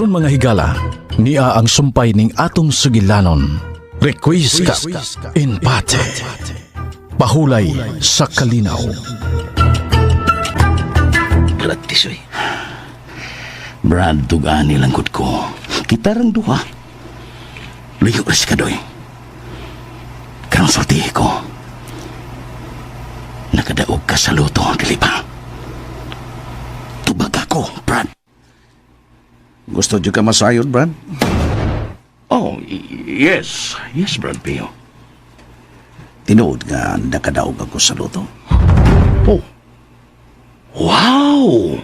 Ingon mga higala, niya ang sumpay ning atong sugilanon. Requisca in pate. Pahulay sa kalinaw. Brad Tisoy. Brad, tugaan nilang ko. Kitarang duha. Liyo res ka doy. Karang sortihe ko. Nakadaog ka sa luto ang kalipa. Tubag ako, Brad. Gusto dyo ka masayod, Brad? Oh, yes. Yes, Brad Pio. Tinuod nga nakadaog ako sa luto. Oh. Wow!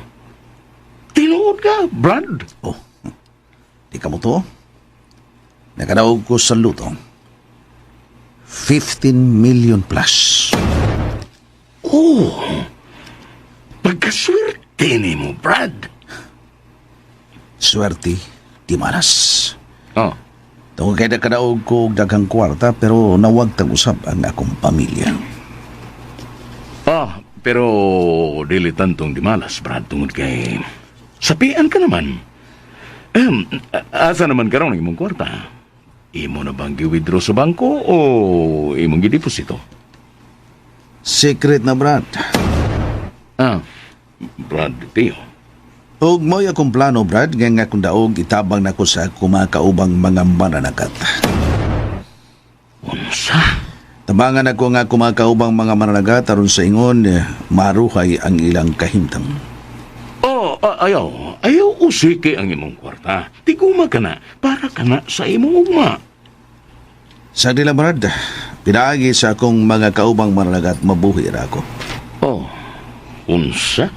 Tinuod ka, Brad. Oh, di ka mo to? Nakadaog ko sa luto. 15 million plus. Oh! Pagkaswerte ni mo, Brad. Swerte, di malas. Oh. Tungkol kaya nakadaog ko og daghang kwarta pero nawag tag-usab ang akong pamilya. Pero dili tantong di malas, Brad, tungod kay sapian ka naman. Asa naman karon ang imong kwarta? Imo na bang gi-withdraw sa bangko o imong gi-deposito? Secret na, Brad. Brad Pio. Og mo'y akong plano, Brad, nga akong daog itabang na ko sa kumakaubang mga mananagat. Unsa? Tabangan ako nga kumakaubang mga mananagat aron sa ingon, maruhay ang ilang kahimtang. Ayaw usiki ang imong kwarta. Tiguma ka na, para ka na sa imong ugma. Sa dila, Brad, pinaagi sa akong mga kaubang mananagat mabuhi ra ako. Unsa?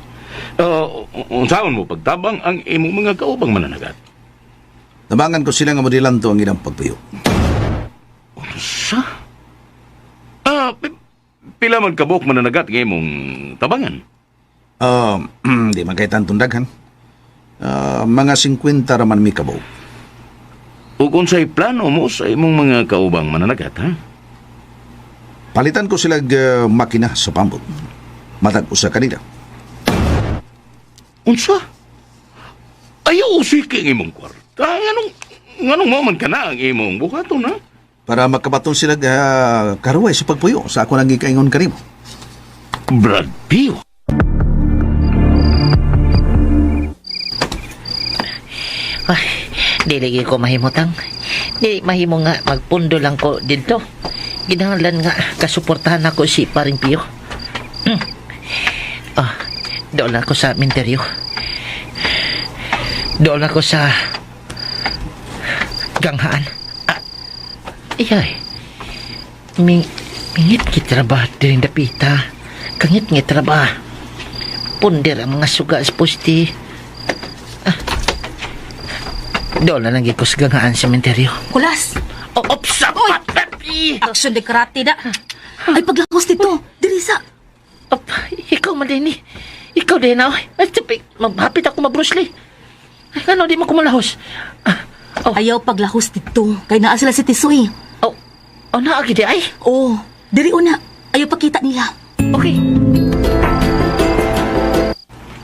Unsaon mo pagtabang ang imong mga kaubang mananagat? Tabangan ko sila nga modilanto ang ilang pagtuyo. Unsa? Pila man kabuk mananagat ng imong tabangan? Di man kay tantong daghan. Mga 50 raman mi kabaw. O kung sa'y plano mo sa imong mga kaubang mananagat, ha? Palitan ko sila makina sa pambot. Matag usa kanila. Unsa? Ayaw usiki ang imong kwarta. Nganong mo man ka na ang imong bukaton, ha? Para makabaton sila karuway sa pagpuyo sa ako nang gikaingon kanimo. Brad Pio. Ay, di lagi ko mahimutang. Di mahimo nga magpundo lang ko dito. Ginahanglan nga kasuportahan ako si Paring Pio. Doon ako sa minteryo. Doon ako sa ganghaan. Iyay. Mingit kitraba din dapita. Kangit ngitraba. Punder ang mga suga sa pusti. Doon na lang ko sa ganghaan sa minteryo. Kulas! Sapat! Aksyon de karate da. Ay, paglakos dito. Dirisa. Ikaw man din eh. Ikaw din na. Ay, tapik. Hapit ako ma-Bruce Lee. Ay, ano, di mo kumalahos. Ayaw paglahos dito. Kay naa sila si Tisoy. Naagi di ay? Diri una. Ayaw pakita nila. Okay.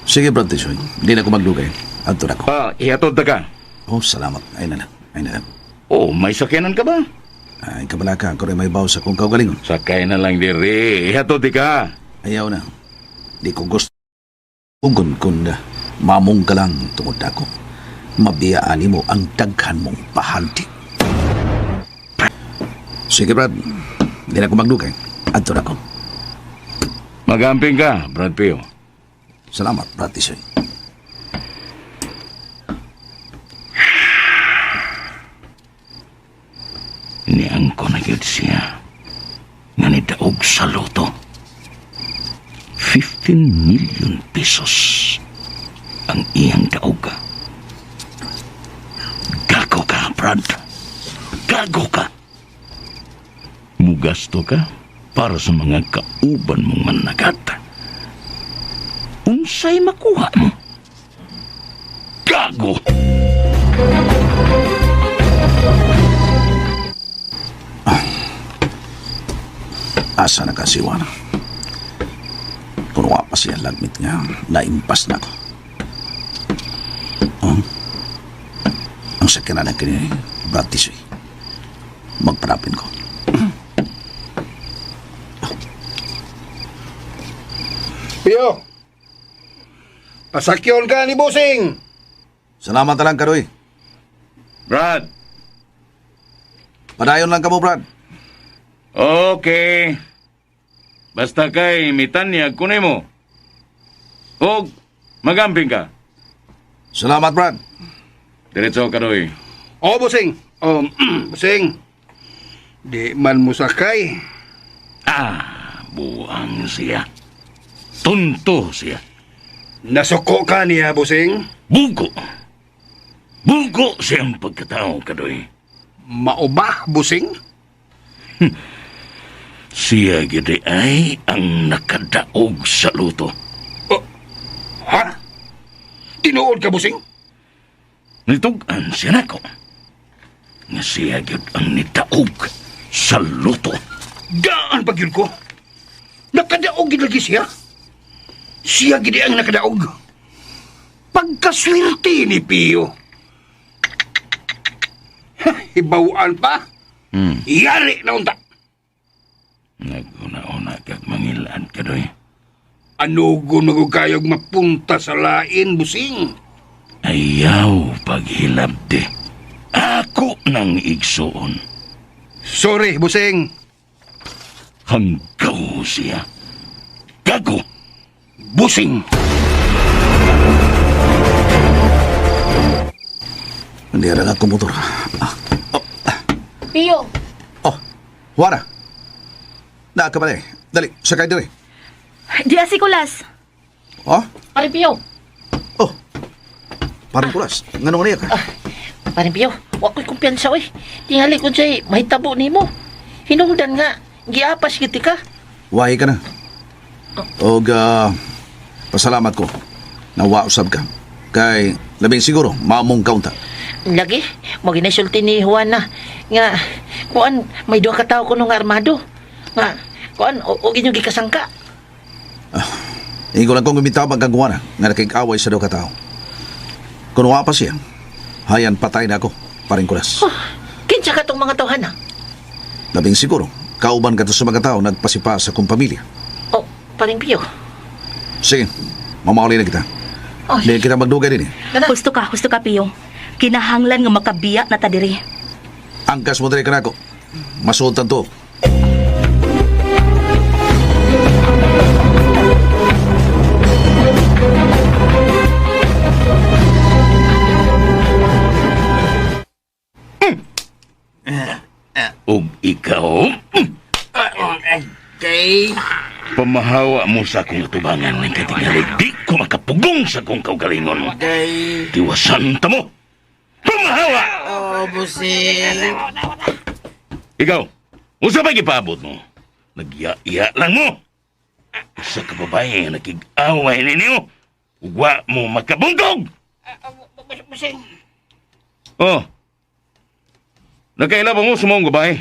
Sige, Brad Tisoy. Hindi na ko maglugay. Adto na ko. Ihatod na ka. Salamat. Ay na lang. May sakyanan ka ba? Ay, kabala ka. Ako rin may baw sa kong kaugalingon. Sakay na lang diri. Ihatod di ka. Ayaw na. Di ko gusto. Kung mamong ka lang tungod ako. Mabiyaan mo ang daghan mong pahanti. Sige, Brad. Hindi na ko maglugay. Adto na ko. Magamping ka, Brad Pio. Salamat, Brad Tisoy. Niyang ko na yun siya. Nga nidaog sa loto. 15 million pesos ang iyang daog. Gago ka, Brad. Gago ka. Mugasto ka para sa mga kauban mong managat. Unsay makuha mo? Gago! Asa na kasiwa na. Kung wa pa siya lagmit nga, naimpas na ko. kinanan ka ni Brad Tisoy. Magparapin ko. Pio! Pasakyon ka ni Busing! Salamat na lang, Karoy. Brad, Padayon lang ka mo, Brad. okay. Basta kay mitanyag kunay mo. Og, magamping ka. Salamat, Brad. Diretso ka doy. O, Busing! Busing! Di man mo sakay. Buang siya. Tunto siya. Nasuko ka niya, Busing. Bugo. Bugo siyang pagkatao ka doy. Mauba, Busing? Siya gidi ay ang nakadaog sa luto. Ha? Tinuod ka, Busing? Nitugan siya nako. Nga siya gid ang nitaog sa luto. Gaan pag yun ko. Nakadaog gid lagi siya. Siya gidi ang nakadaog. Pagkaswerte ni Pio. Ibawaan pa. Yari na unta. Naguna-una kag mangilaan ka doy. Ano gunagugayog mapunta sa lain, Busing? Ayaw paghilabde. Ako nang igsuon. Sorry, Busing. Hanggaw siya. Gago. Busing. Hindi rin ako motor. Pio! Oh, Wara. Na ka ba eh? Dali, sakay dali. Di asikulas. Oh? Paring Pio. Oh. Parang kulas. Nga nung niya ka? Paring Pio, wa ko'y kumpiyansa oy. Tingali ko siya'y mahitabo ni mo. Hinungdan nga, giapas giti ka. Wahi ka na. Og, pasalamat ko. Nawausab ka. Kay, labing siguro, mamong kaunta. Lagi, mo ginasulti ni Juana nga kuan may duha ka tawo kuno nga armado. Nga kuan o inyong gikasangka. Hindi ko lang kong gumitaw magkagawa na nga nakikaway sa daw katao. Kung wala pa siya, hayan patay na ako, paring kulas. Kinsa ka tong mga tawhan na? Labing siguro, kauban ka to sa mga tao nagpasipa sa kong pamilya. O, paring Pio. Sige, mamauli na kita. Oh, Hindi kita magdugay din eh. Husto ka, Pio. Kinahanglan nga makabiya na ta diri. Angkas mo dali ka na ako. Masultan to. Og ikaw, pamahawa mo sa akong atubangan ng katingali. Di ko makapugong sa akong kaugalingon. Tiwasan ta mo. Pamahawa! Busing. Ikaw, usa pa gipaabot mo. Nagya-iya lang mo. Isa ka babae nga nakig-away ninyo. Uwa mo makabungkog! Busing. Oh. Nagkaila ba mo sa mong babae?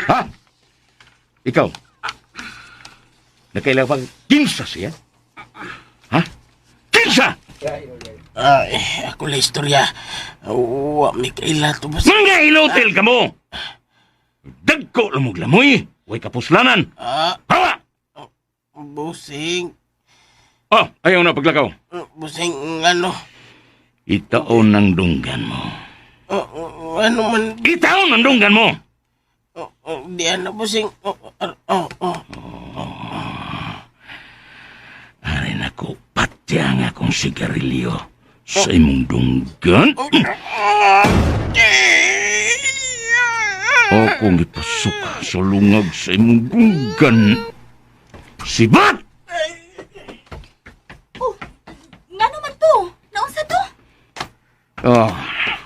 Ha? Ikaw? Nagkaila ba kinsa siya? Ha? Kinsa? Ay, ako la istorya. Wa mi kaila to busing. Mga ilotel ka mo! Dagko lamog lamoy. Huwag kapuslanan. Hawa! Busing. Oh, ayaw na paglakaw. Busing, ano? Itaon ng dunggan mo. Ano man? Itaon ng dunggan mo! Di ano, busing. Arin ako, patya nga akong sigarilyo sa imong dunggan. Akong ipasok sa lungag sa imong dunggan. Sibat! Nga naman to? Naunsa to?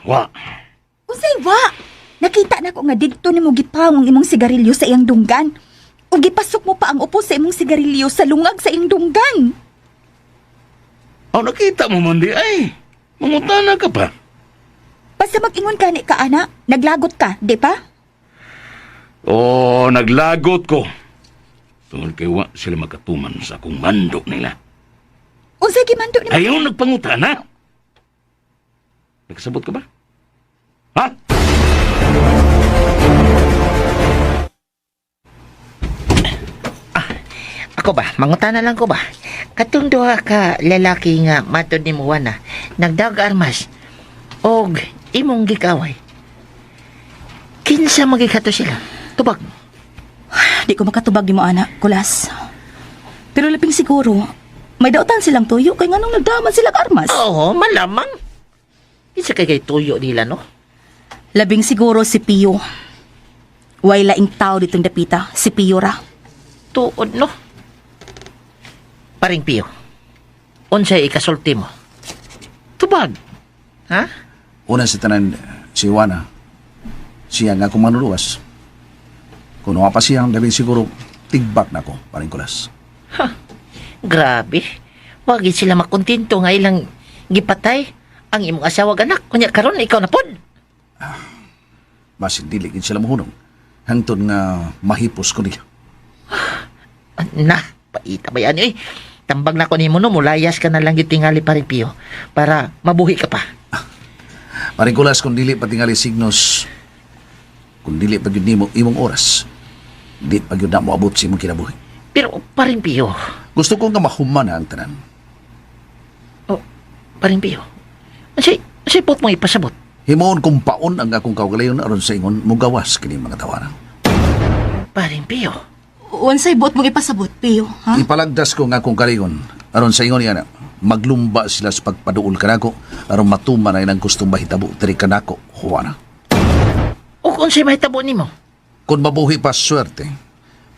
Wa. Unsay wa? Nakita na ko nga didto nimo gipawong imong sigarilyo sa iyang dunggan. Ug gipasok mo pa ang upo sa imong sigarilyo sa lungag sa iyang dunggan. Nakita mo man di ay. Mangutana ka pa. Basta mag-ingon ka ni ka, ana, naglagot ka, di pa? Naglagot ko. Tungkol kay wa sila magkatuman sa akong mando nila. Unsay gimando nimo? Ayaw nagpangutana. Nagsabot ka ba? Ha? Ako ba, mangutana lang ko ba? Katong duha ka lalaki nga matod ni Muwana, nagdag armas, og imong gikaway. Kinsa magikato sila? Tubag. Di ko makatubag ni mo, anak, kulas. Pero laping siguro, may dautan silang tuyo kay nganong nagdaman silang armas. Oo, malamang. Kinsa kay tuyo nila, no? Labing siguro si Pio. Way laing tao ditong dapita, si Pio ra. Tuod, no? Paring Pio, unsay ikasulti mo? Tubag. Ha? Una si tanan, si Juana. Siya nga akong manuluwas. Kung pa siyang labing siguro, tigbak na ko, paring kulas. Grabe. Wagi sila makontinto nga ilang gipatay ang imong asawa anak. Kunya karon ikaw na pod. Basin diligid sila mahunong. Hangtod nga mahipos ko niya. Na, paita ba yan eh. Tambag na ko ni mo no, mulayas ka na lang yung tingali paring Pio para mabuhi ka pa. Paring kulas, kung dili patingali signos, kung dili pa yun nimo imong oras, di pa yun na moabot si imong kinabuhi. Pero paring Pio, Gusto ko nga mahuman na ang tanan. oh, paring Pio, ansay pot mo ipasabot? Himoon kung paon ang akong kaugalayon aron sa ingon, mugawas kini mga tawanan. Paring Pio, Unsay bot mong ipasabot, Pio, ha? Ipalagdas ko nga akong kalayon aron sa ingon yana. Maglumba sila sa pagpaduol kanako aron matuman na ilang gustong mahitabo diri kanako, Juana. o kung sa'y mahitabo ni mo? Kung mabuhi pa swerte,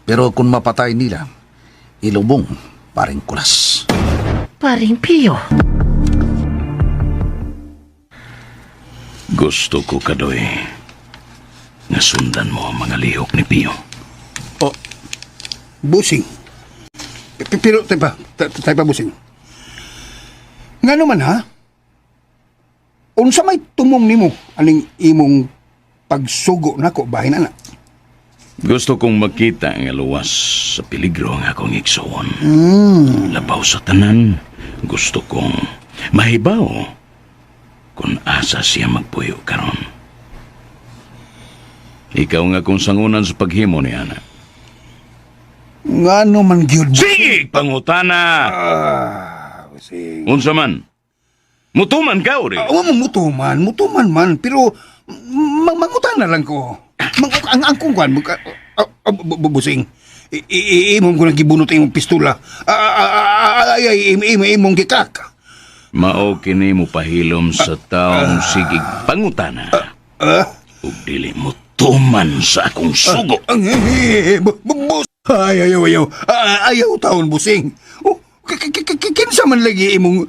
pero kung mapatay nila, ilubong paring kulas. Paring Pio. Gusto ko, Kadoy, nga sundan mo ang mga lihok ni Pio. Oh, busing. Pero, tayo pa, busing. Nga naman, ha? Unsa may tumong nimo aning imong pagsugo nako bahin ana? Gusto kong makita nga luwas sa peligro ang akong igsoon. Labaw sa tanan, gusto kong mahibaw kung asa siya magpuyo karon. Ikaw nga kung sangunan sa paghimo ni Ana. Nga naman gyud. Sige, pangutana! Busing. Unsa man? Mutuman ka, uri. Mutuman man, pero mangutan na lang ko. Ang kungkwan, busing. Imong ko nang gibunot imong pistola. Imong gikak. Mao kini mo pahilom sa taong sigig pangutana. Ug dili mo tuman sa akong sugo. Ayaw taon, busing. Kinsa man lagi imong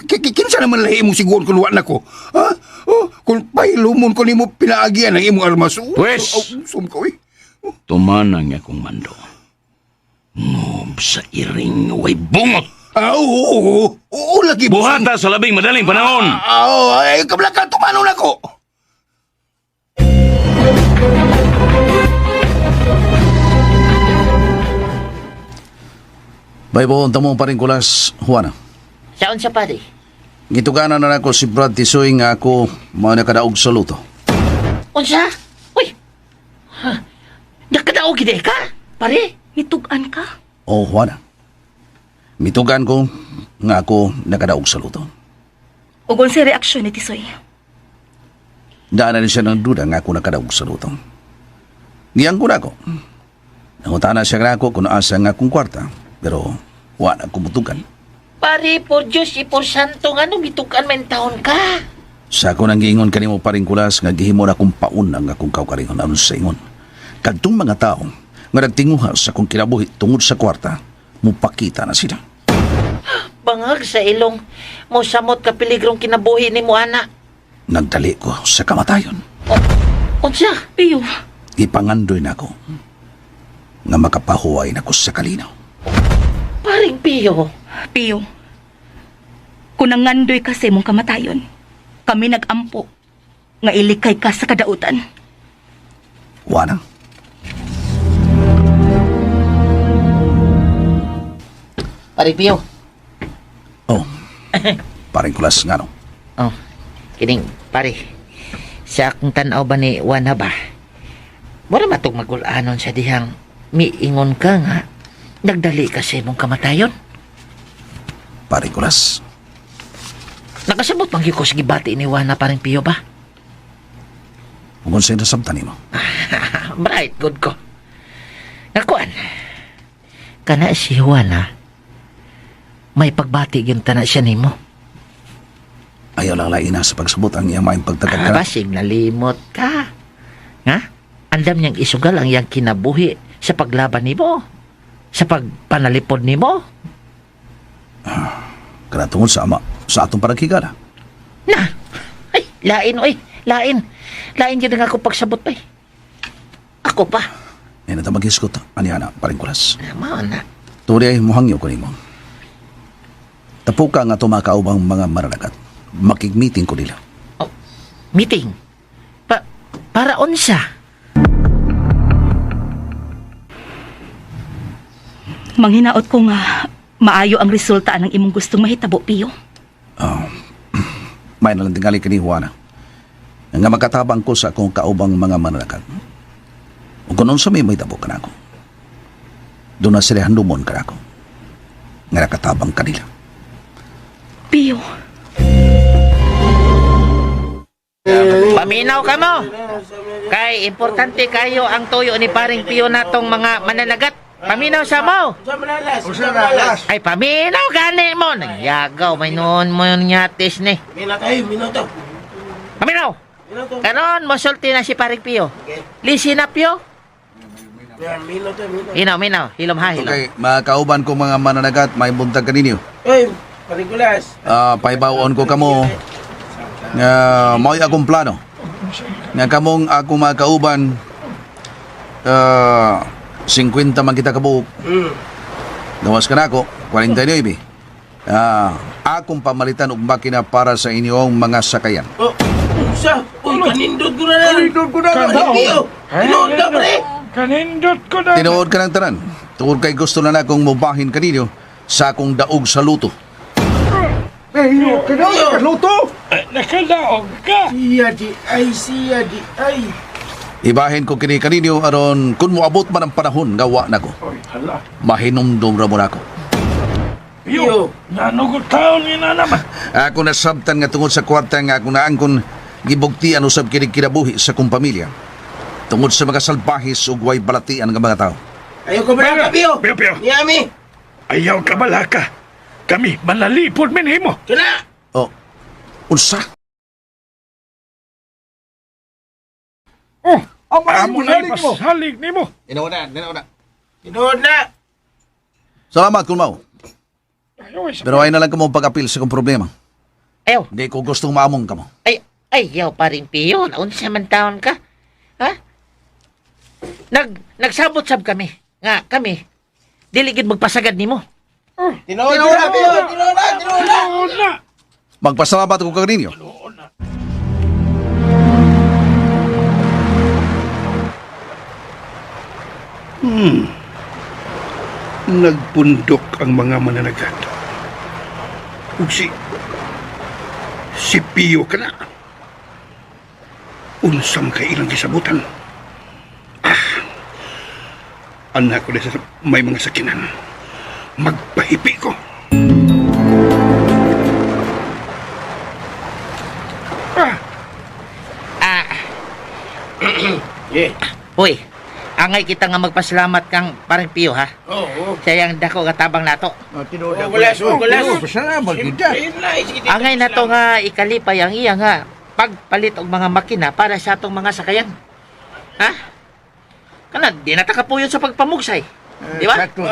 kinsa naman lagi imong siguon kun wa nako. Ha? Kung pahilumon ko nimo pinaagian ang imong armas. Pwes! Sumkoy. Tumanang akong mando. Ngob sa iring way bungot. Oo, lagi busing. Buhata sa labing madaling panahon. Ay, kablaka tumanon ako. Baybo, tamo paring kulas, Juana. Saan sa pare? Gituganan na ako si Brad Tisoy nga ako mao nakadaog sa luto. Unsa? Uy! Nakadaog gide ka? Pare? Mitugan ka? O, Juana. Mitugan ko nga ako nakadaog sa luto. Ug unsay reaksyon ni Tisoy? Daanan siya ng duda nga ako nakadaog sa luto. Niyang ko na ako. Nangutana siya nga ako kung asa nga akong kwarta. Pero, wala ko mutugan. Pare, por Diyos, por santo, nga nung bitukan man taon ka. Sa ako nang giingon kanimo paring kulas nga gihimo na akong paun ang akong kaukaringon aron sa ingon. Kadtong mga tao nga nagtinguha sa akong kinabuhi tungod sa kwarta, mupakita na sila. Bangag sa ilong, mo samot ka peligrong kinabuhi ni mo, ana. Nagdali ko sa kamatayon. Unsa? Pio, Ipangandoy na ako nga makapahuway na ko sa kalinaw. Paring Pio. Pio. Kung nangandoy ka sa imong kamatayon, kami nagampo nga ilikay ka sa kadautan. Wana? Paring Pio. Oh, paring kulas nga no. Oh, kining, pare. Sa akong tanaw ba ni Juana ba? Wala matong magulanon sa dihang miingon ka nga nagdali ka sa imong kamatayon. Paring kulas. Nakasabot bang ko sa gibati ni Juana paring Pio ba? Kung sa'yo nasabtan mo. Bright, good ko. Nakuan, kana si Juana, may pagbati yung tanan siya nimo. Ayaw lang lain na sa pagsabot ang iyang maing pagtagad ka. Basig nalimot ka. Nga? Andam niyang isugal ang iyang kinabuhi sa paglaban nimo, sa pagpanalipod nimo. Kana tungod sa ama, sa atong paragkigara. Na, ay, lain oy, lain. Lain yun nga ako pagsabot pa eh. Ako pa. Yan na mag-iskot, anihana, paring kulas. Mao na. Turi ay muhangyo ko nimo. Tapo ka nga tumakaubang mga maranagat. Makig-meeting ko nila. Oh, meeting? Para unsa? Manghinaot ko nga maayo ang resulta ng imong gustong mahitabo, Pio. May nalang tingali ka ni Juana. Nga magkatabang ko sa akong kaubang mga mananagat. O kung sa may tabo ka na ako. Doon na sila handumon ka na ako. Nga nakatabang kanila. Pio, Paminaw ka mo. Kay importante kayo ang tuyo ni paring Pio natong mga mananagat. Paminaw sa mo. Ay, paminaw gani mo. Nagyagaw, may noon mo yung nyatis ni. Minuto. Paminaw. Karon, masulti na si paring Pio. Listen up, Pio. Minuto. Minaw. Hilom ha, hilom. Okay, mga kauban ko mga mananagat, may buntag ka ninyo. Uy, parigulas. Paibawon ko kamo nga mo'y akong plano. Nga kamong ako mga kauban 50 man kita kabuok. Gawas ka na ako, 49. Akong pamalitan og makina para sa inyong mga sakayan. Oh, sa? Uy, kanindot ko na lang. Kanindot ko na lang. Tinood na, pre. Tinuod ka ng tanan. Tungod kay gusto na akong mubahin kaninyo sa akong daog sa luto. Nakadaog ka. Siya di ay. Ibahin ko kini kaninyo aron kun moabot man ang panahon gawa nako. Mahinumdum ra mo nako. Pio. Nanugot taon yun na naman. Ako nasabtan nga tungod sa kwarta nga ako naangkon gibugtian usab kini kinabuhi sa kong pamilya. Tungod sa mga salbahis ug way balatian nga mga tao. Ayaw ko ba ka, Pio? Pio. Yami. Ayaw ka balaka. Kami malalipod minhimo. Kana. Oh, unsa? Amo na ipasalig ni mo. Tinood na. Tinood na. Salamat kung mao. Pero ay na lang kamo pag-apil sa kong problema. Ayaw. Hindi ko gustong maamong kamo. Ayaw paring Pio. Naunsa man taon ka? Ha? Nagsabot-sab kami. Nga, kami. Diligid magpasagad nimo. Tinood na, Pio. Tinood na. Magpasalamat ko kaninyo. Nagpundok ang mga mananagat. Ug si Pio ka na. Unsam ka ilang gisabutan. Anak ko sa may mga sakinan. Magpahipi ko. Hoy, angay kita nga magpasalamat kang paring Pio ha. Oo. Sayang dako katabang nato. Gulas. Angay nato nga ikalipay ang iya nga pagpalit og mga makina para sa atong mga sakayan. Ha? Kana di na ta kapuyon sa pagpamugsay. Di ba? Sakto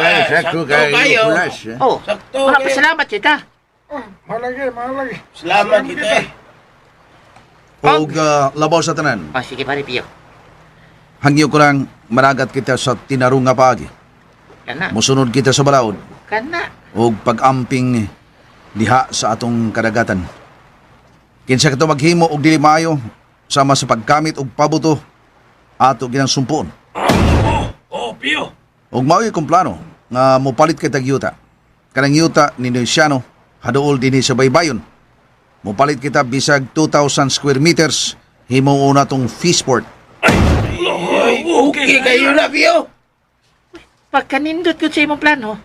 kayo. Oh, Sakto. wala pa salamat kita. Malagi. Salamat kita. Ug labaw sa tanan. Oh, sige paring Pio. Hangyo ko lang managat kita sa tinarong nga paagi. Kana. Musunod kita sa balaod. Kana. O pag-amping diha sa atong kadagatan. Kinsa kato maghimo og dili maayo sama sa pagkamit og pabuto ato ginang sumpuon. Pio. Og mao'y kong plano nga mopalit kay tag yuta. Kanang yuta ni Luciano haduol dinhi sa baybayon. Mopalit kita bisag 2,000 square meters himo una tong Fishport. Okay kayo na, Pio. Pagkanindot ko sa imong plano.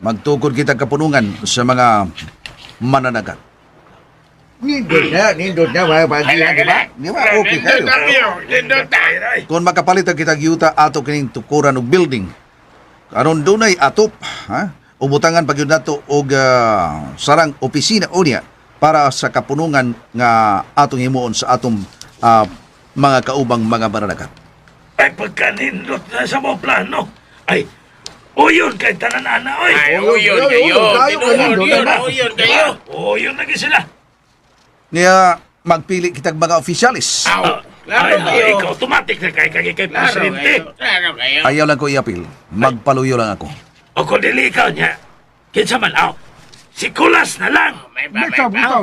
Magtukod kita kapunungan sa mga mananagat. Nindot na, mga pagkilan, di ba? Di ba, okay kayo. Kung makapalitan kita yuta ato kining tukuran og building, karon dunay atop, ha? Ubutangan pag yun nato og sarang opisina unya para sa kapunungan nga atong himuon sa atong mga kaubang mga mananagat. Ay, pagkanindot na sa mga plano. Ay, uyon kay tanan-ana, oy. Uyon kayo. Uyon lagi sila. Niya magpili kitag mga opisyalis. Ay, ikaw, automatic na kay presidente. Ayaw lang ko iapil. Magpaluyo lang ako. O kung dili ikaw niya, kinsa man, si Kulas na lang.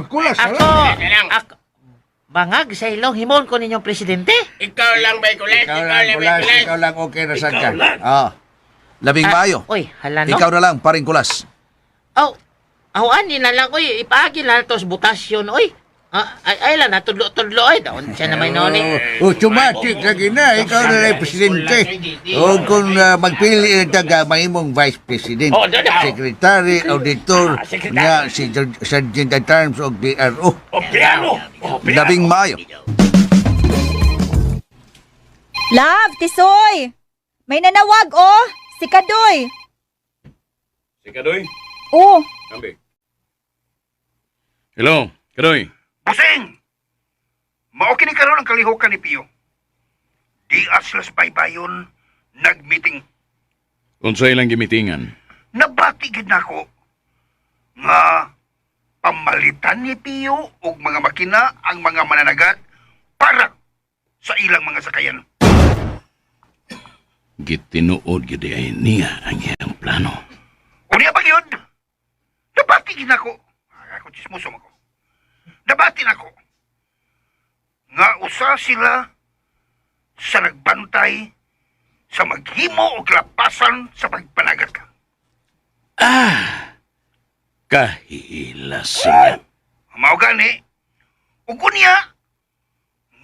Kulas, Ako, bangag sa ilong himon ko ninyong presidente. Ikaw lang ba, Kulas? Ikaw lang okay na Ikaw ka. lang. Labing maayo. Oy, hala no. Ikaw na lang, paring kulas. Awan ni na lang, oy, ipaagi na to sa butasyon, oy. Ay lang, natudlo-tudlo, oy. Daon siya naman noon eh. Automatic lagi na. Ikaw na lang presidente. O kung magpili ng taga, mahimong vice president, secretary, auditor, nga si Sergeant at Arms o DRO. O piano. Labing maayo. Love, Tisoy! May nanawag, oh! Si Kadoy! Si Kadoy? Oh, Kambi. Hello, Kadoy. Busing! Maokini karon ang kalihukan ni Pio. Di aslas baybayon, nagmeeting. Kung sa ilang gimitingan. Nabati gid nako nga pamalitan ni Pio og mga makina ang mga mananagat para sa ilang mga sakayan. Gitinuod gid ay niya ang iyang plano. Unya pa gyud. Nabati gid nako. Ako chismoso ako. Nabati nako nga usa sila sa nagbantay sa maghimo og lapasan sa pagpanagat ka. Kahilas sila. Mao gani, ug unya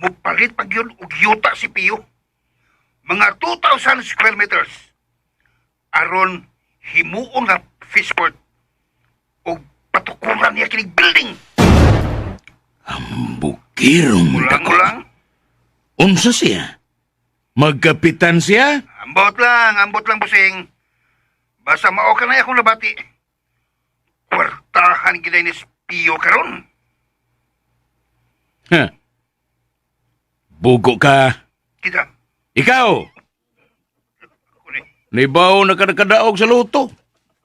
mupalit pag yun og yuta si Pio. Mga 2,000 square meters aron himuon nga fishport ug patukuran niya kining building. Ang bukirong Mulang dako. lang. Unsa siya? Magkapitan siya? Ambot lang busing. Basta mao ka na akong nabati. Kwartahan gid ni Pio karon. Ha? Bugo ka. Kita. Ikaw, Kuni. nibaw na kadakadaog sa luto.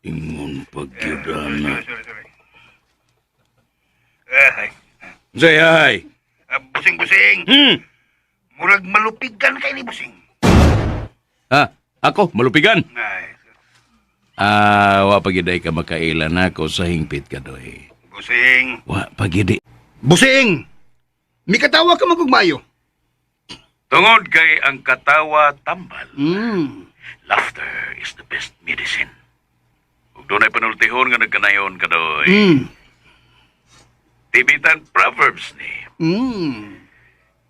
Ingon pagkyudan na. Sorry. Ay, Sayay. busing. Murag malupigan kay ni busing. Ha? Ako, malupigan. Ay, Wa pagiday ka makailan ako sa hingpit ka doy. busing. Wa pagidi. Busing! May katawa ka magugmayo. Tungod kay ang katawa tambal. Laughter is the best medicine. Ug doon ay panultihon nga nagkanayon ka doy. Tibitan Proverbs ni.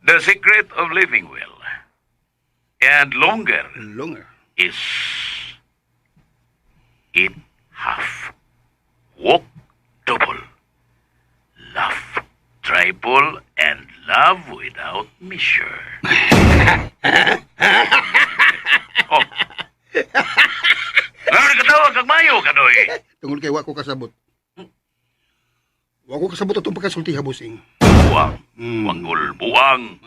The secret of living well and longer is eat half, walk double, laugh triple, and love without measure. Oh. Ano katawa kag mayo kadoy? Tungod kay wako kasabot. Wako kasabot atong pagkasultiha, busing. Buwang, wangol buwang.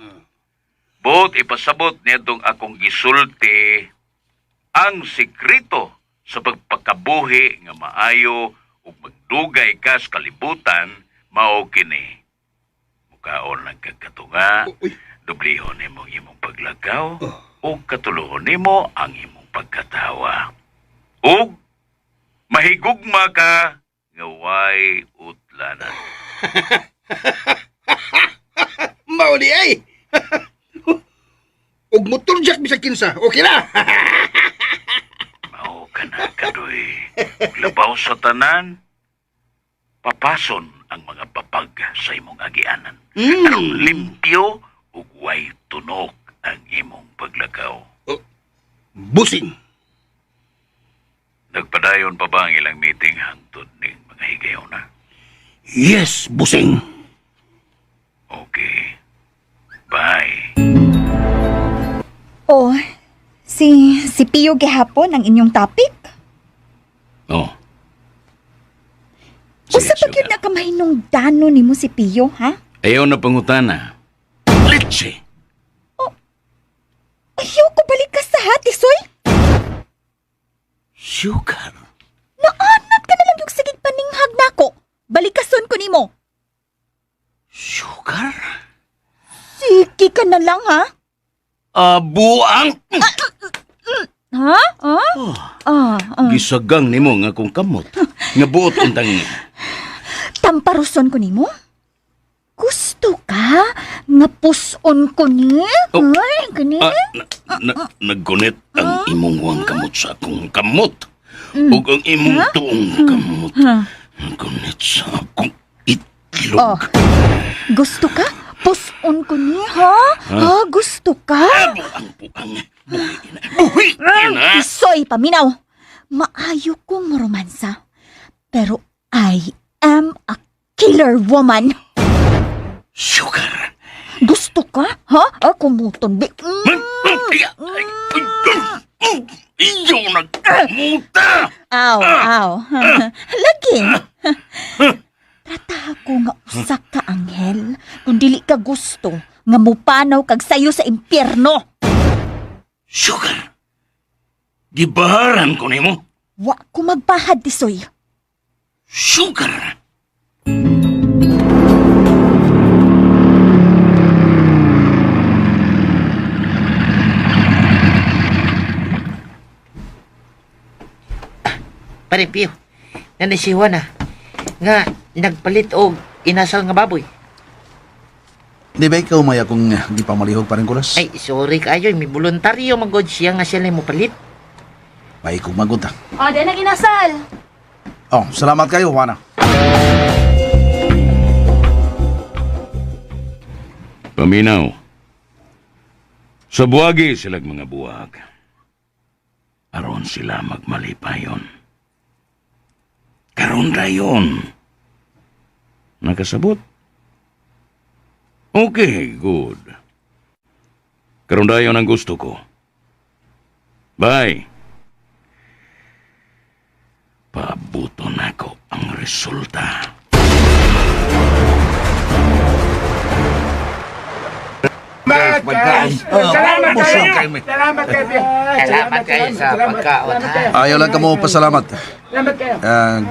Bot ipasabot nitong akong gisulti ang sikreto sa pagpakabuhi nga maayo ug magdugay ka sa kalibutan mao kini. Mukaon lang kag katunga, dublihon nimo imong paglagaw ug katuluhon nimo ang imong pagkatawa. Ug mahigugma ka nga way utlanan. Mao di ay. Og motor jack bisag kinsa. Okay na. Mao ka na, kadoy. Labaw sa tanan, papason ang mga babag sa imong agianan. Anong limpyo ug way tunok ang imong paglakaw. Busing! Nagpadayon pa ba ang ilang meeting hangtod ning mga higayon na? Yes, busing! Okay. Bye. Oh, si Pio gihapon ang inyong topic? Oh. Usa pa Sige, gyud na kamahinong dano nimo si Pio, ha? Ayaw na pangutana. Litsi! Ayaw ko balik ka sa hati, soy. Sugar! Naanat ka na lang yung sigig paninghag nako. Balikason ko nimo. Sugar? Sige ka na lang, ha? Buang! Ha? Gisagang nimo nga kung kamot. Nga buot untang Tamparuson ko nimo? Gusto ka? Nga puson ko ni? Oh. Ay, gani? naggunit ang imong huwang kamot sa akong kamot. Ug ang imong tuong kamot. Naggunit sa akong itlog. Oh, gusto ka? Puson ko ni, ha? Ha? Gusto ka? Buang. Buhi na. Isoy, paminaw. Maayo kong maromansa. Pero I am a killer woman. Sugar! Gusto ka? Ha? Kumuton, bi. Iyo nagkamuta! Aw. Lagi. Trataha ko nga usa ka anghel. Kung dili ka gusto, nga mupanaw kag sayo sa impyerno. Sugar! Gibaharan ko nimo. Wa ko magpahad, Tisoy. Sugar! Paring Pio, nanisiwa na. Nga, nagpalit og inasal nga baboy. Di ba ikaw may akong di pa malihog pa rin kulas? Ay, sorry kayo. May voluntaryo magod siya nga siya na mo palit. May kong magunta. O, di na inasal. Oh, salamat kayo, Juana. Paminaw. Sa buwagi silag mga buwag. Aron sila magmalipayon. Karon rayon. Nakasabot? Okay, good. Karon dayon ang gusto ko. Bye. Pabuton ako ang resulta. Salamat kayo sa pagkaon, ha? Ayaw lang ka mo pasalamat.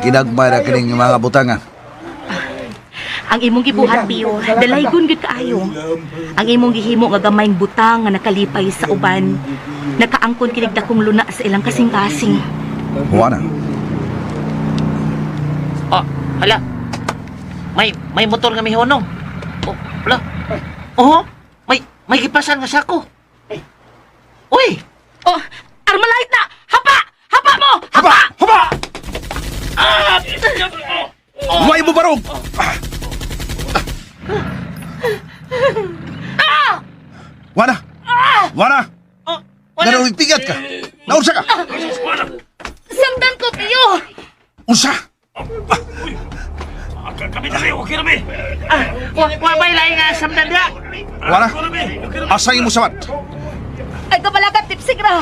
Ginagmay na kining mga butanga. Ang imong gibuhat, Pio, dalaygon gyud kaayo. Ang imong gihimo nga gamayng butang nga nakalipay sa uban, nakaangkon kinig dakong luna sa ilang kasing-kasing. Juana, Oh, hala. May motor nga may honong. Oh, hala. Oh, may gipasan nga sako. Uy! Oh, Armalite na! Hapa! Hapa mo! haba! Haba! May mo barog! Juana! Juana! Narawig tigat ka! Naursa ka! Samdan ko, Pio! Unsa? Wa may laing nga samdan dia. Juana! Asay mo sabat! Ay, kabalagat, tipsik ra!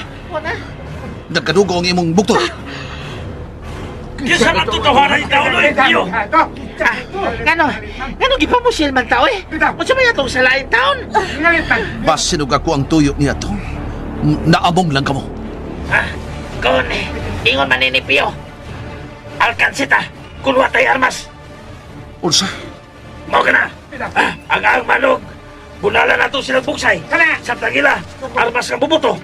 Nagkadugo ang imong bukto! Ngano gipamusil man tao eh? Unsa man atong sa lain taon? Bas sinug ako ang tuyo niya to. Naamong lang kamo. Kon, ingon man ni Pio. Alkansita, kulwa tay armas. Unsa? Mao ka na! Ang manog! Bunala na ito silang buksay! Sa tagila! Armas ng bubuto!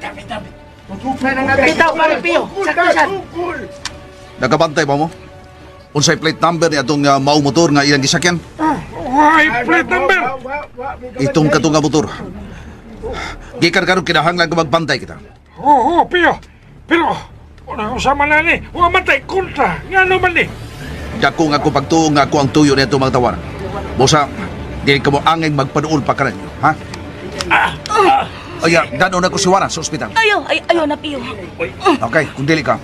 Bitaw pa rin Pio, saktusan. Nakabantay pa mo? Unsay plate number ni atong mao motor nga ilang gisakyan? Plate number! Itong katong nga motor. Gikan karon kinahanglan ka magbantay kita. Oo, Pio. Pero, unang usama na ni, huwag matay kontra. Nga naman ni. Dako nga ko pagtuo nga ako ang tuyo nito mga tawaran. Bosa, di ka mo angeng magpaduol pa ka ninyo, ha? Aya, gano'n ako si Juana sa ospital. Ayaw na, Pio. Okay, kung dili ka.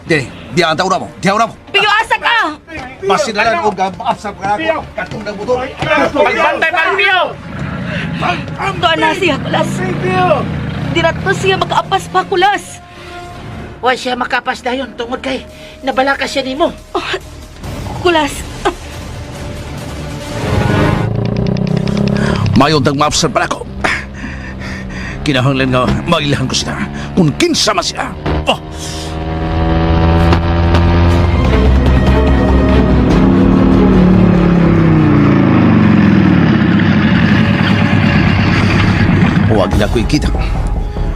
Dili, diyan taon na mo. Diyan na mo. Pio, asa ka? Masinalan o gabasap ka ako. Katong na buto. Magbantay pa, Pio! Doon na siya, Kulas. Di na to siya makaapas pa, Kulas. Huwag siya makapas dayon tungod kay nabala ka siya nimo. Kulas. Mayon tang maapsar pala ko. Kinahanglan nga mailahan ko sila kung kinsa man siya. Oh! Huwag na ko ikita.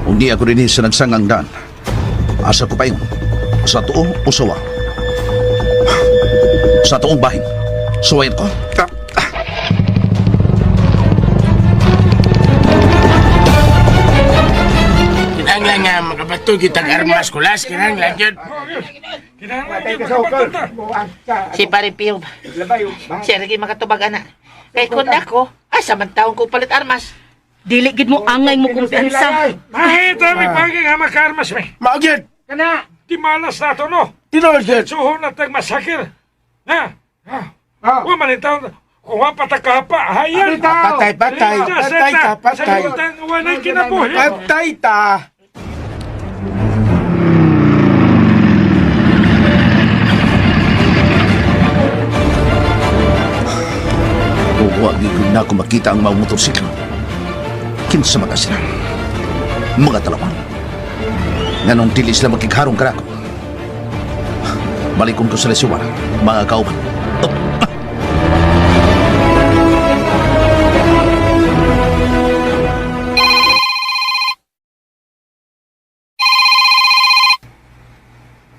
Hindi ako rin sa nagsangang daan. Asa ko pa yun. Sa tuong usawa. Sa tuong bahin. Suwayin ko. Kinahanglan nga makabato kitang armas, Kulas. Kinahanglan yun. Si Pare Pio. Siya rin makatubag ana. Kay kun ako, asa man taong ko palit armas. Dili gid mo angay mo kumpiyansa. Mahita may paging nga makaarmas may. Maugid! Di malas na to, no? Tinood yun! Suho na tag masakir. Ha? Huwag man itaw. Kung ang patakapa, hayan. Patay, patay. Patay ta, patay. Wala kinabuhi. Patay ta! Huwag na ako makita ang mga motorsiklo. Kinsa mata sila. Mga talaman. Nganong dili sila magkikharong karako. Balikon ko sila si Juana, mga kauban. Oh.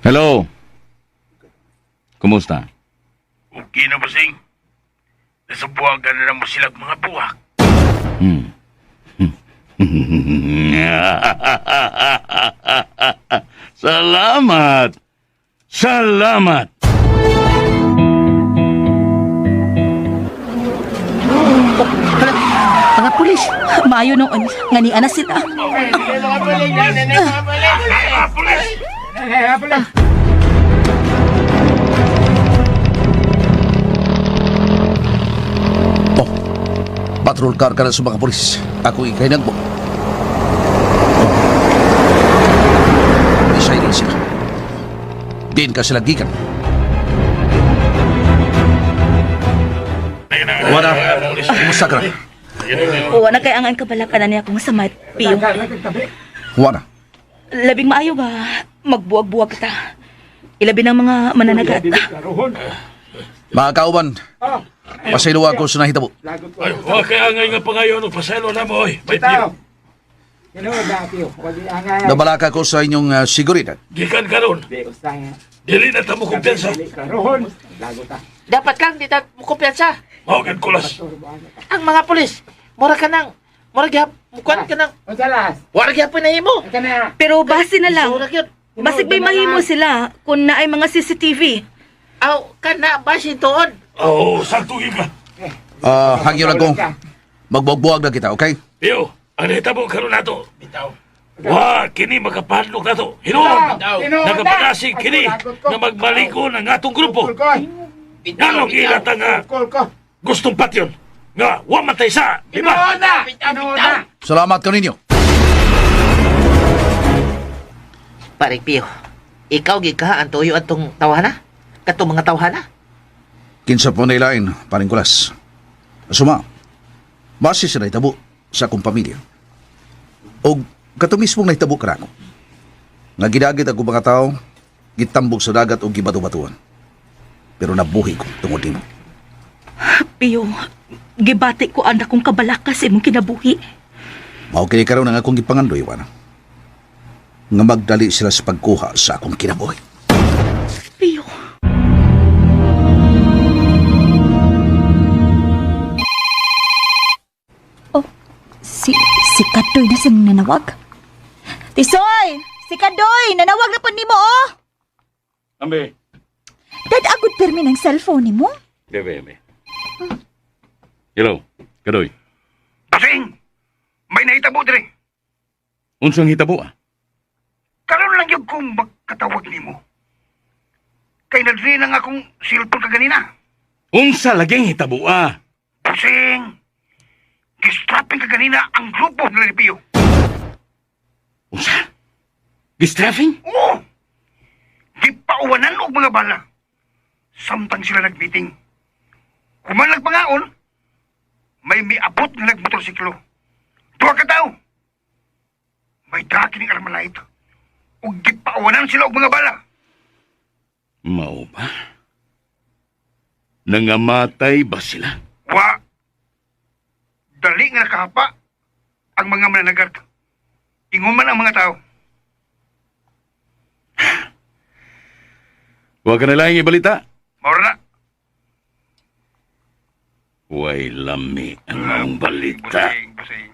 Hello? Kumusta? Okay na, Busing. Nasubuagan na mo silang mga buwak. Salamat! Salamat! Mga pulis. Maayo noon, ngani ana sila. Oh, patrol car ka na sa mga polis. Ako ikay nagbo. Isay rin sila. Din ka sila gikan. Wala, kumusta ka na? Wala kay angan kabalakanan niya kung samat, Pio. Wala. Labing maayo nga, magbuwag-buwag kita. Ilabi ng mga mananagat. Mga kauban, pasaylo ako sa nahitabo. Ay, huwag kaya ngay nga pangayon o paselo na mo, oy. May Pio. Nabalaka ko sa inyong seguridad. Gikan ka ron. Dili na tamo kumpiyansa. Dapat lang di ta mo kumpiyansa. Maugid, Kulas. Ang mga pulis, mura ka nang mukuan ka nang. Wala gyapon na imo. Pero base na lang. Sura gyud. Basig may mahimo sila kung naay mga CCTV. Aw, kana basin tuod. Oo, saktuhin ka. Hangyo lang ko. Magbuwag na kita, okay? Pio, ang hitabo karon nato. Wa, kini makapadlok nato. Hinuon, nagapagasi kini na magbaliko ng atong grupo. Nanong ilata nga gustong patyon. Nga, wa matay sa, di ba? Salamat ka ninyo. Pare Pio, ikaw gid ka ang tuyo atong tawhana? Katong mga tawhana? Kinsa po nailain, paring kulas. Asuma, base sa naitabo sa akong pamilya. O kato mismong naitabo ka ako. Nga gidagit ako mga tao, gitambog sa dagat o gibato-batuan. Pero nabuhi ko tungod nimo. Pio, gibati ko anak kong kabalakas imong kinabuhi. Mao kini karon ang akong gipangandoy, Juana. Nga magdali sila sa pagkuha sa akong kinabuhi. Pio. Oh, si Kadoy na siyang nanawag. Tisoy! Si Kadoy! Nanawag na po ni mo, oh! Ambe. Dadagod permi ng cellphone ni mo? Bebe. Hello, Kadoy. Busing! May nahitabo dire. Unsang hitabo ah? Karon lang yung kung magkatawag nimo. Kay nagri na nga akong cellphone ka ganina. Unsa laging hitabo ah? Busing, gistrapping ka ganina ang grupo nila ni Pio. Unsa? Gistrafing? Oo! Gipauwanan og mga bala. Samtang sila nag-meeting. Kuman nagpangaon, may miabot nga nagmotorsiklo. Duha ka tao. May daki ng armalait. Ug gipauwanan sila og mga bala. Mao ba? Nangamatay ba sila? Wa. Dali nga nakahapa ang mga mananagat. Inguman ang mga tao. Huwag ka na lang ibalita. Maura na. Way lami ang maong balita. Busing.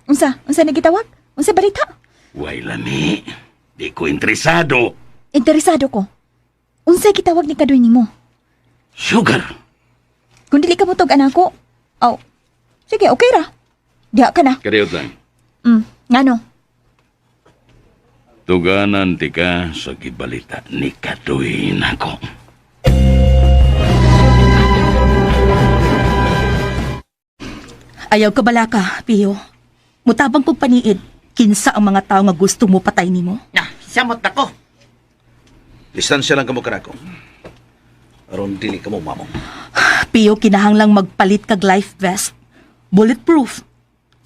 Unsa nagitawag? Unsa balita? Way lami. Di ko interesado. Interesado ko. Unsay gitawag ni kadoy nimo? Sugar. Kung dili ka mo tog anak ko. Aw. Sige, okay ra. Diha ka na. Kadiyot lang. Ngano? Tuganan ti ka sa gibalita ni Kadoy nako. Ayaw ka bala ka, Pio. Mutabang kong paniid, kinsa ang mga tao nga gusto mo patay nimo. Samot ako. Distansya lang kamo kanako. Aron dili kamo mamong. Pio, kinahanglang magpalit kag life vest. Bulletproof.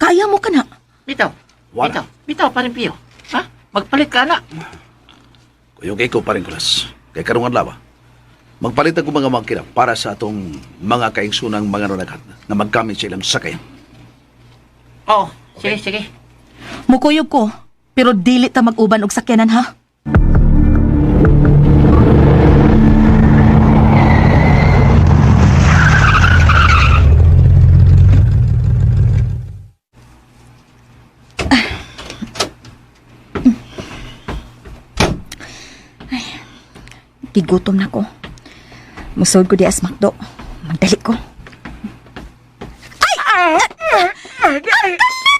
Kaya mo ka na. Bitaw. Wala. Bitaw pa rin, Pio. Ha? Magpalit ka na. Kuyog ko pa rin kulas. Kay karong adlaw. Magpalit ako mga makina para sa atong mga kaingsunang mga nanagat na magkamit sa ilang sakayan. Oo. Sige, sige. Mukuyog ko, pero dili ta mag-uban og sakyanan ha. Gigutom na ko. Musod ko di as makdo. Magdali ko.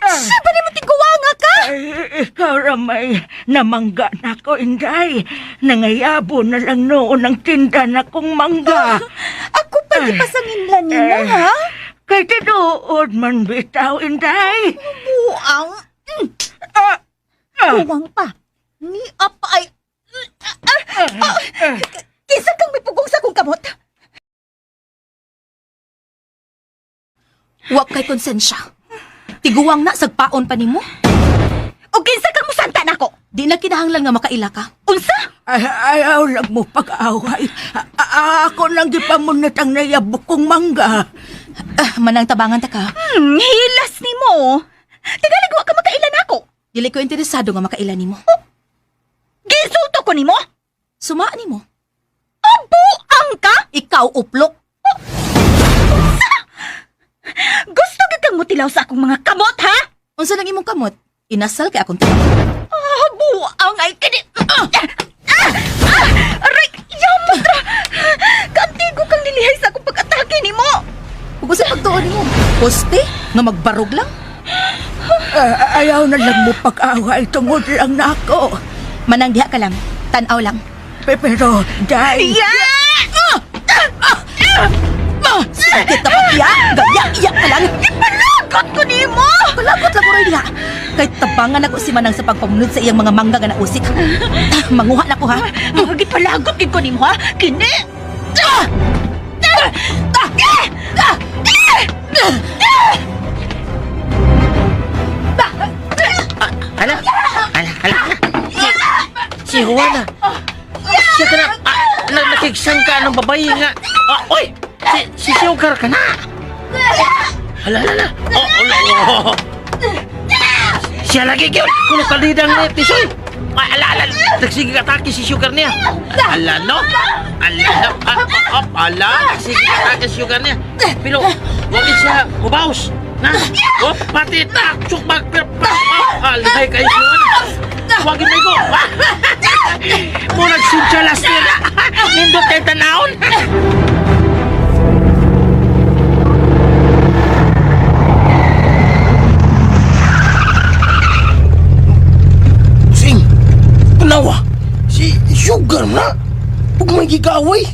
Siya ba naman tiguwanga ka? Ikaw ramay, namangga na ko, Inday. Nangayabo na lang noon ang tinda na kong mangga. Ako pa di pasanginlan nila, ha? Kay tinuod man bitaw, Inday. Buang. Buwang pa. Ni apa ay... Kisa kang may pugong sa kong kamot. Wa kay konsensya. Tiguwang na sagpaon pa nimo. O kinsa kang musanta nako? Di na kinahanglan nga makaila ka. Unsa? Ayaw lang mo pag-away. Ako lang gipamunat ang nayabok kong mangga. Manang tabangan ta ka. Hilas ni mo. Tagalagwa ka makailan nako. Dili ko interesado nga makaila nimo. Ginsulto ko nimo. Suma nimo. Buang ka? Ikaw uplok. Gusto ka kang mutilaw sa akong mga kamot, ha? Unsa nang imong kamot? Inasal kay akong tiyaw. Buang ay kini... Aray, yamutra! Kantigo kang nilihay sa akong pag-atake ni mo! Kung sa pagtuon nimo, poste nga magbarog lang. Ayaw na lang mo pag-away tungod lang na ako. Manang diha ka lang, tanaw lang. Pero, Day... Sakit na pagya! Gaya-iyak ka lang! Ipalagot ko ni mo! Palagot lang uroy diha. Kahit tabangan ako si Manang sa pagpamunod sa iyang mga mangga nga nausik. Manguha na ko ha. Magipalagot ko ni mo, ha? Kini! Hala. Si Juana. Siya ka na. Nakigsang ka ng babae nga. Oy! Si Sugar ka na. Hala. Siya lagi yun. Kulo kalidang ni Tisoy. Ala. Nagsige atake si Sugar niya. Ala, no? Nagsige atake si Sugar niya. Pero, huwag siya ubaws. Na? Pati taksok alay kayo si Juana. Huwag na ko. Mo nagsinsyalas nila. Nindot tayo tanaon. Nawa, si Sugar na. Huwag may gigaway.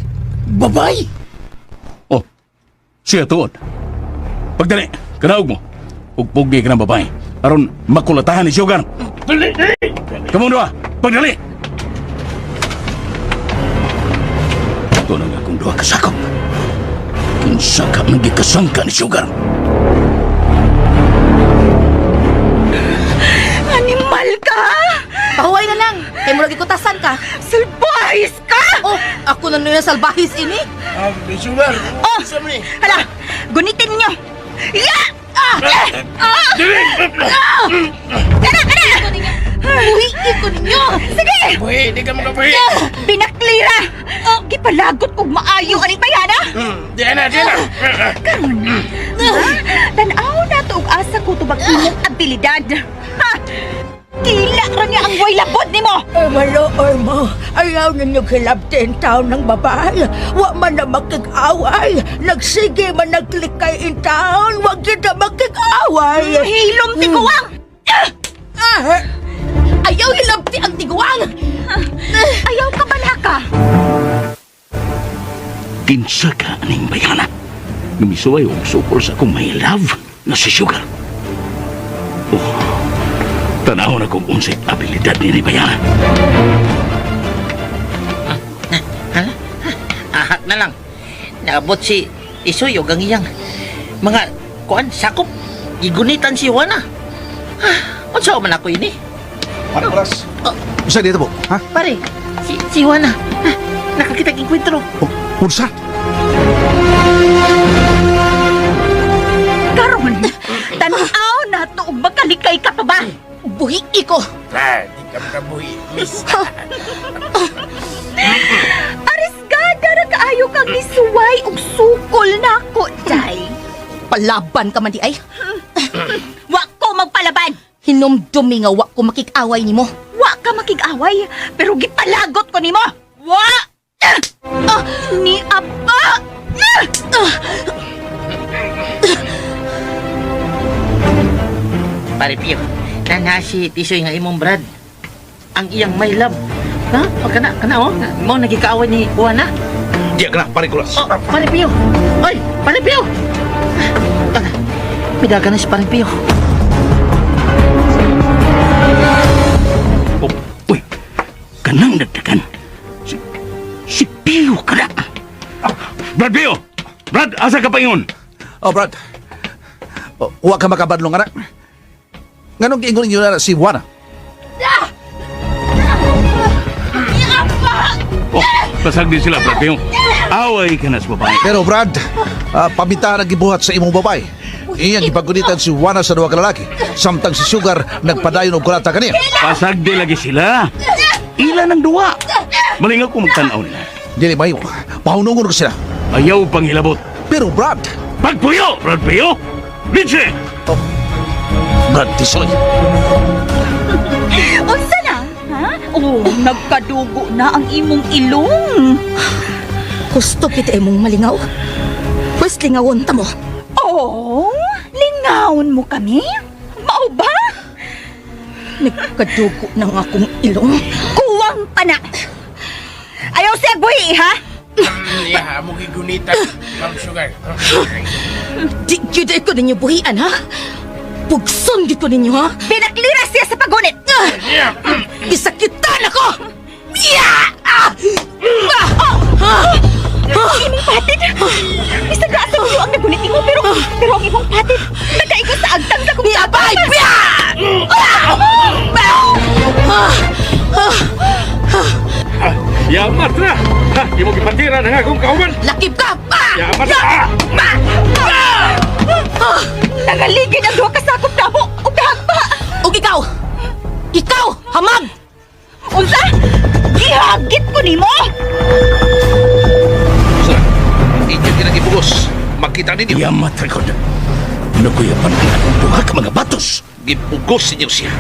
Babay. Oh, siya tuod. Pagdali, kanaog mo. Ugpugi ka ng babae. Aron makulatahan ni Sugar. Dali, dali! Kamu dua, pagdali! Ito na nga kung dua kasakop. Kinsa ka magikasangka ni Sugar. Animal ka! Pahuway na lang. Kaya mo lagi kutasan ka. Salbahis ka! Oh, ako na nung salbahis ini. Sugar. Oh! Hala! Gunitin niyo! Ya! Dali! Uy, iko ninyo! Sige! Buhi, di ka makabuhi. Binaklira! Gipalagot kong maayo aning bayana! Di na, di na. Karon na. Tanaw na to og asa ko tubag imong abilidad. Ha! Tila ra niya ang way labot nimo. Maloor mo, ayaw ninyo kilabtin taon ng babae. Wa man na makig-away. Nagsige man naglikay in taon. Wag kita makig-away. Hilom tiguang! Ayaw hilabti ang tiguang! Ayaw ka balaka! Kinsa ka aning bayana. Gumisuway og sukol sa akong may love na si Sugar. Oh, tanaw na kung unsay abilidad ni bayana. Ahak na lang. Naabot si Isuyog ang iyang mga kuan sakop. Gigunitan si Juana. Unsa man ako ini? Ano oras? Isa dito po, ha? Pare, si Juana. Nakakita ng kwentro. Pulsa? Karon! Tanaw na to og makalikay ka pa ba? Buhi iko! Di ka makabuhi, miss. Arisgada ra kaayo kang nisuway og sukol nako, Day. Palaban ka man di ay. Wa ko magpalaban. Hinumdumi nga wa ko makik-away nimo. Wa ka makik-away, pero gipalagot ko nimo. Wa! Ni apa? Pare Pio, na si Tisoy nga imong brad. Ang iyang my love. Ha? Kana oh. Mo nagikaaway ni Juana. Di ka na, parikulas. Oh, Pare Pio. Oy, Pare Pio. Pidaga na si Pare Pio. Oh, uy, kanang dagdagan. Si Pio ka na. Brad Pio! Brad, asa ka pa yun? Oh, Brad. Oh, huwag ka makabadlong, anak. Nganong giingon niyo na si Juana? Oh, pasag din sila, Brad Pio. Away ka na sa babae. Pero, Brad, pamitahan ang gibuhat sa imong babae. Iyang gipagunitan si Juana sa duwa ka lalaki. Samtang si Sugar nagpadayon og kulata kaniya. Pasag di lagi sila. Ila ng duwa. Malingaw ko magtanaw nila. Dili mayo. Pahunungon ko sila. Ayaw pang hilabot. Pero, Brad, Pagpuyo, Brad Pio! Lindsay! Brad Tisoy. Unsa na? Ha? Oh, nagkadugo na ang imong ilong. Gusto kita imong malingaw. Pwes lingawon ta mo. Oh, lingawon mo kami? Mao ba? Nagkadugo ng akong ilong. Kuwang pa na. Ayaw siya buhi, ha? Iya, mo gigunitan, Ma'am Sugar. Di gyud ko ninyo buhian ha. Pugson gyud ko ninyo ha. Pinaklira siya sa pagunit. Gisakitan ako. Imong patid. Isa na sa ulo ang nagunit mo, pero ang imong patid, nagkaikot sa agtang sa kong sabay. Yamat na! Ha, di mo gipatira ng akong kauban! Lakip ka. Yamat na! Nangaligid ang duha kasakop na mo. O dahagpa. Ug ikaw. Ikaw hamag. Unsa? Gihagit ko nimo. Sir, inyo ginagibugos. Makita ninyo. Yamat rekod. Nakuyapan ka ng duha ka mga batos. Gibugos ninyo siya.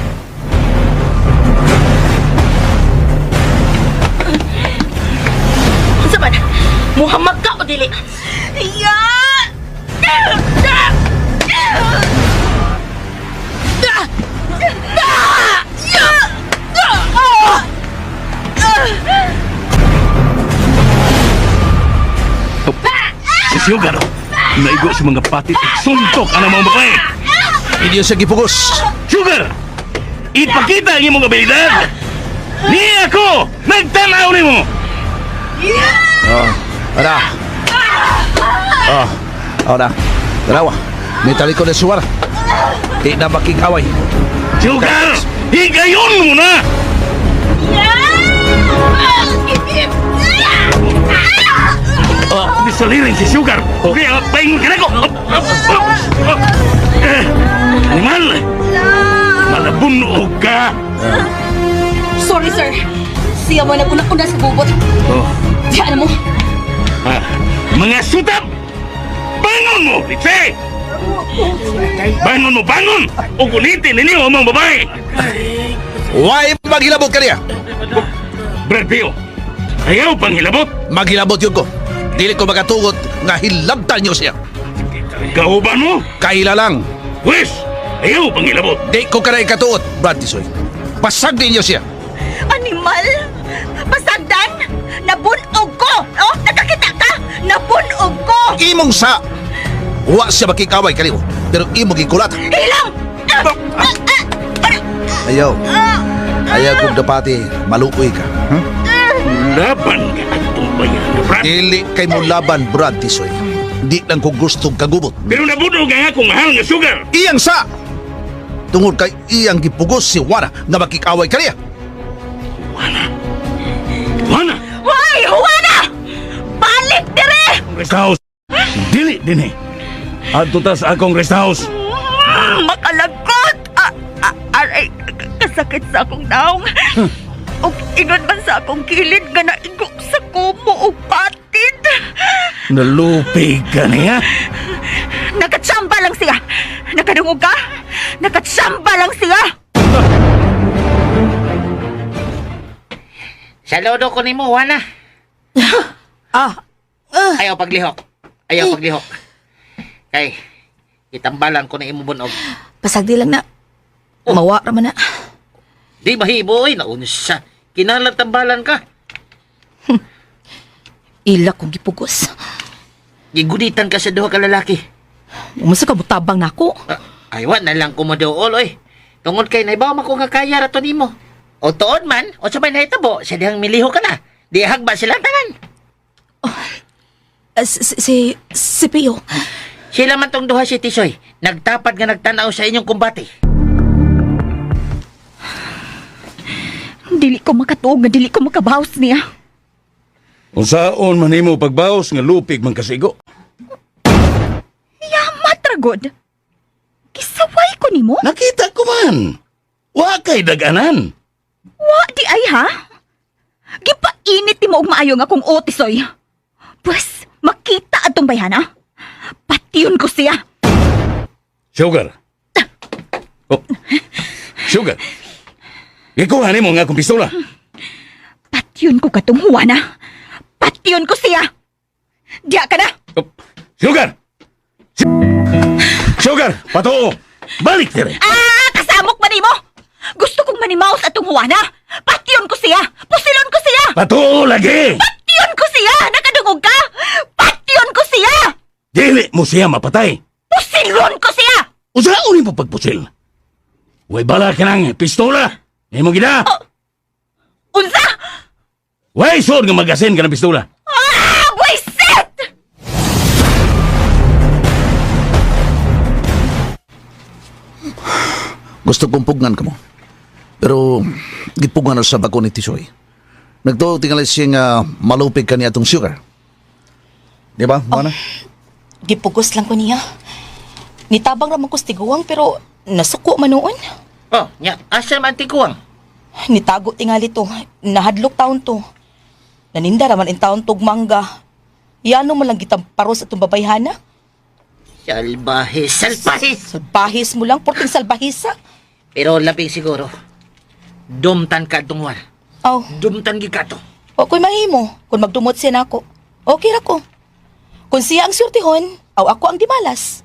Unsa man? Muhamad ka o dili? Ya! Sugar. Naigo sa mga patit at suntok ang mga babae. Hindi siya gipugos. Sugar! Ipakita ang imong abilidad! Ni ako! Nagtanaw ni mo! Ada. Na. Dalawa. May talikod na suwara. Di na makikaway. Sugar! Higayon mo na! Bisalirin si Sugar! Kaya paingon ka na ko! Animal! Malabunog ka! Sorry, sir. Siya mo naguna-una sa bubot. Diyan mo. Mga sutab! Bangon mo, Litse! Bangon mo, bangon! O gunitin ninyo ang mga babae! Why maghilabot ka niya? Brad Pio, ayaw pang hilabot! Maghilabot yun ko. Dili ko makatugot nga hilabtan niyo siya. Kauban mo? Kaila lang. Wes, ayaw pang hilabot! Di ko ka na ikatuot, Brad Tisoy. Pasagdi niyo siya. Animal! Pasagdan! Nabunog ko! Oh, nakakita ka! Nabunog ko! Imong sa. Wa siya makikaway kaniyo. Pero imong gikulat. Hilang! Ayaw. Ayaw kong dapati malukoy ka. Laban ka at tumbayan, Brad! Dili kay mo laban, Brad Tisoy. Di lang ko gustong kagubot. Pero nabunog nga akong mahal nga Sugar! Iyang sa. Tungod kay iyang gipugos si Juana nga makikaway kaniya. Juana! Why, Juana! Balik dire! Rest house! Dili, dini! Adto ta sa akong rest house! Makalagot! Aray, kasakit sa akong daong. O ingon man sa akong kilid nga naigo sa kumo o patid. Nalupig ka niya? Nakatsamba lang siya. Nakadungog ka? Nakatsamba lang siya. Saludo ko ni mo, Juana. Ayaw paglihok. Ayaw paglihok. Kay, itambalan ko na imubunog. Pasagdi lang na. Mawa raman na. Di mahiboy, naunsa. Kinalang tambalan ka. Ila kong gipugos. Giguditan ka sa duha ka lalaki. Umasa ka butabang na ako. Aywan na lang kumadool, oy. Tungod kay naibaw man ko nga kaya rato nimo. O tuod man, o sabay nahitabo, sa dihang miliho ka na. Di hagba silang tanan. Si Pio. Sila man tong duha si Tisoy. Nagtapad nga nagtanaw sa inyong kumbate. Dili ko makatuog nga dili ko makabawas niya. Unsaon man nimo pagbaos nga lupig man kasigo? Yamat ragod. Kisaway ko nimo? Nakita ko man. Wa kay daganan. Wa di ay ha? Gipainit ni mo og maayo nga kung otisoy. Pues, makita atong bayhana. Patiyon ko siya. Sugar. Oh. Sugar. Ikuha nimo nga akong pistola. Patiyon ko katong Juana. Patiyon ko siya. Diya ka na. Oh. Sugar. Sugar, patoo. Balik dire. Kasamok ba nimo? Gusto kong manimaos atong Juana. Patiyon ko siya. Pusilon ko siya. Patoo lagi. Patiyon ko siya. Nakadungog ka. Patiyon ko siya. Dili mo siya mapatay. Pusilon ko siya. Usaon ni mo pagpusil. Way bala ka ng pistola. Imo gina. Unsa? Way sure nga magasin ka ng pistola. Waisit! Gusto kong pugnan ka mo. Pero gipugnan na sa bako ni Tisoy. Nagtuog tingali siya nga malupig ka niya itong Sugar. Di ba, Juana? Gipugos lang ko niya. Nitabang raman ko stiguang pero nasuko man noon. Oh, nya, asa man tiguang? Nitago tingali to. Nahadlok taon to. Naninda raman in taon tog mangga. Yano mo lang gitang paros atong babayhana? Salbahis, salbahis. Salbahis mo lang, porting salbahisa. Pero labing siguro, dumtan ka tungwal. Oh, Dumtan gikato. o ko'y mahimo. Kung magdumot siya na ako, okay ra ko. Kung siya ang swertihon, aw ako ang dimalas.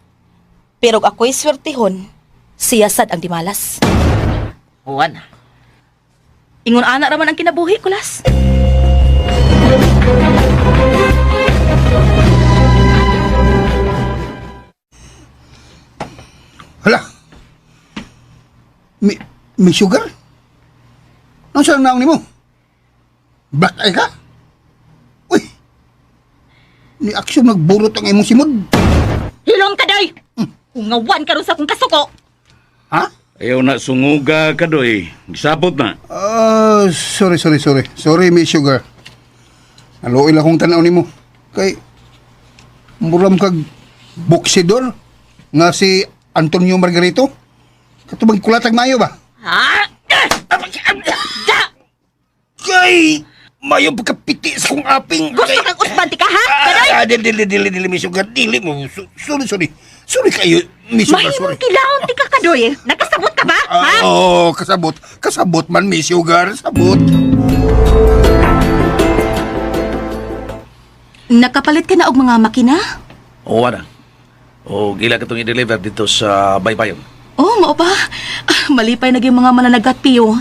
Pero ako'y swertihon, siya sad ang dimalas. Juan, Ingon ana raman ang kinabuhi ko, Las. Miss Sugar? Nasaan ang naong ni mo? Black eye ka? Uy! Ni aksyon nagburot ang imong simod. Hilom ka, day! Ungawan ka rin sa akong kasuko. Ha? Ayaw na sunguga ka doy. Gisabot na. Sorry. Sorry, Miss Sugar. Aloy lang kong tanaw ni mo. Kay, muram kag boksidor nga si Antonio Margarito. Katubang kulatag mayo ba? Ha? Kay, mayo pagkapiti sa kong aping. Gusto kang usbanti ka, ha? Kaday! Dili, Miss Sugar. Dili mo. Sorry. Sorry kayo, Miss Sugar. Sorry. Mahimong kilaon ti ka, Kadoy. Nagkasabot ka ba, ha? Oo, kasabot. Kasabot man, Miss Sugar. Sabot. Nakapalit ka na og mga makina? O, wala. O, gila ka itong i-deliver dito sa Baybayon. Oh, mao ba? Malipay naging mga mananagat, Pio.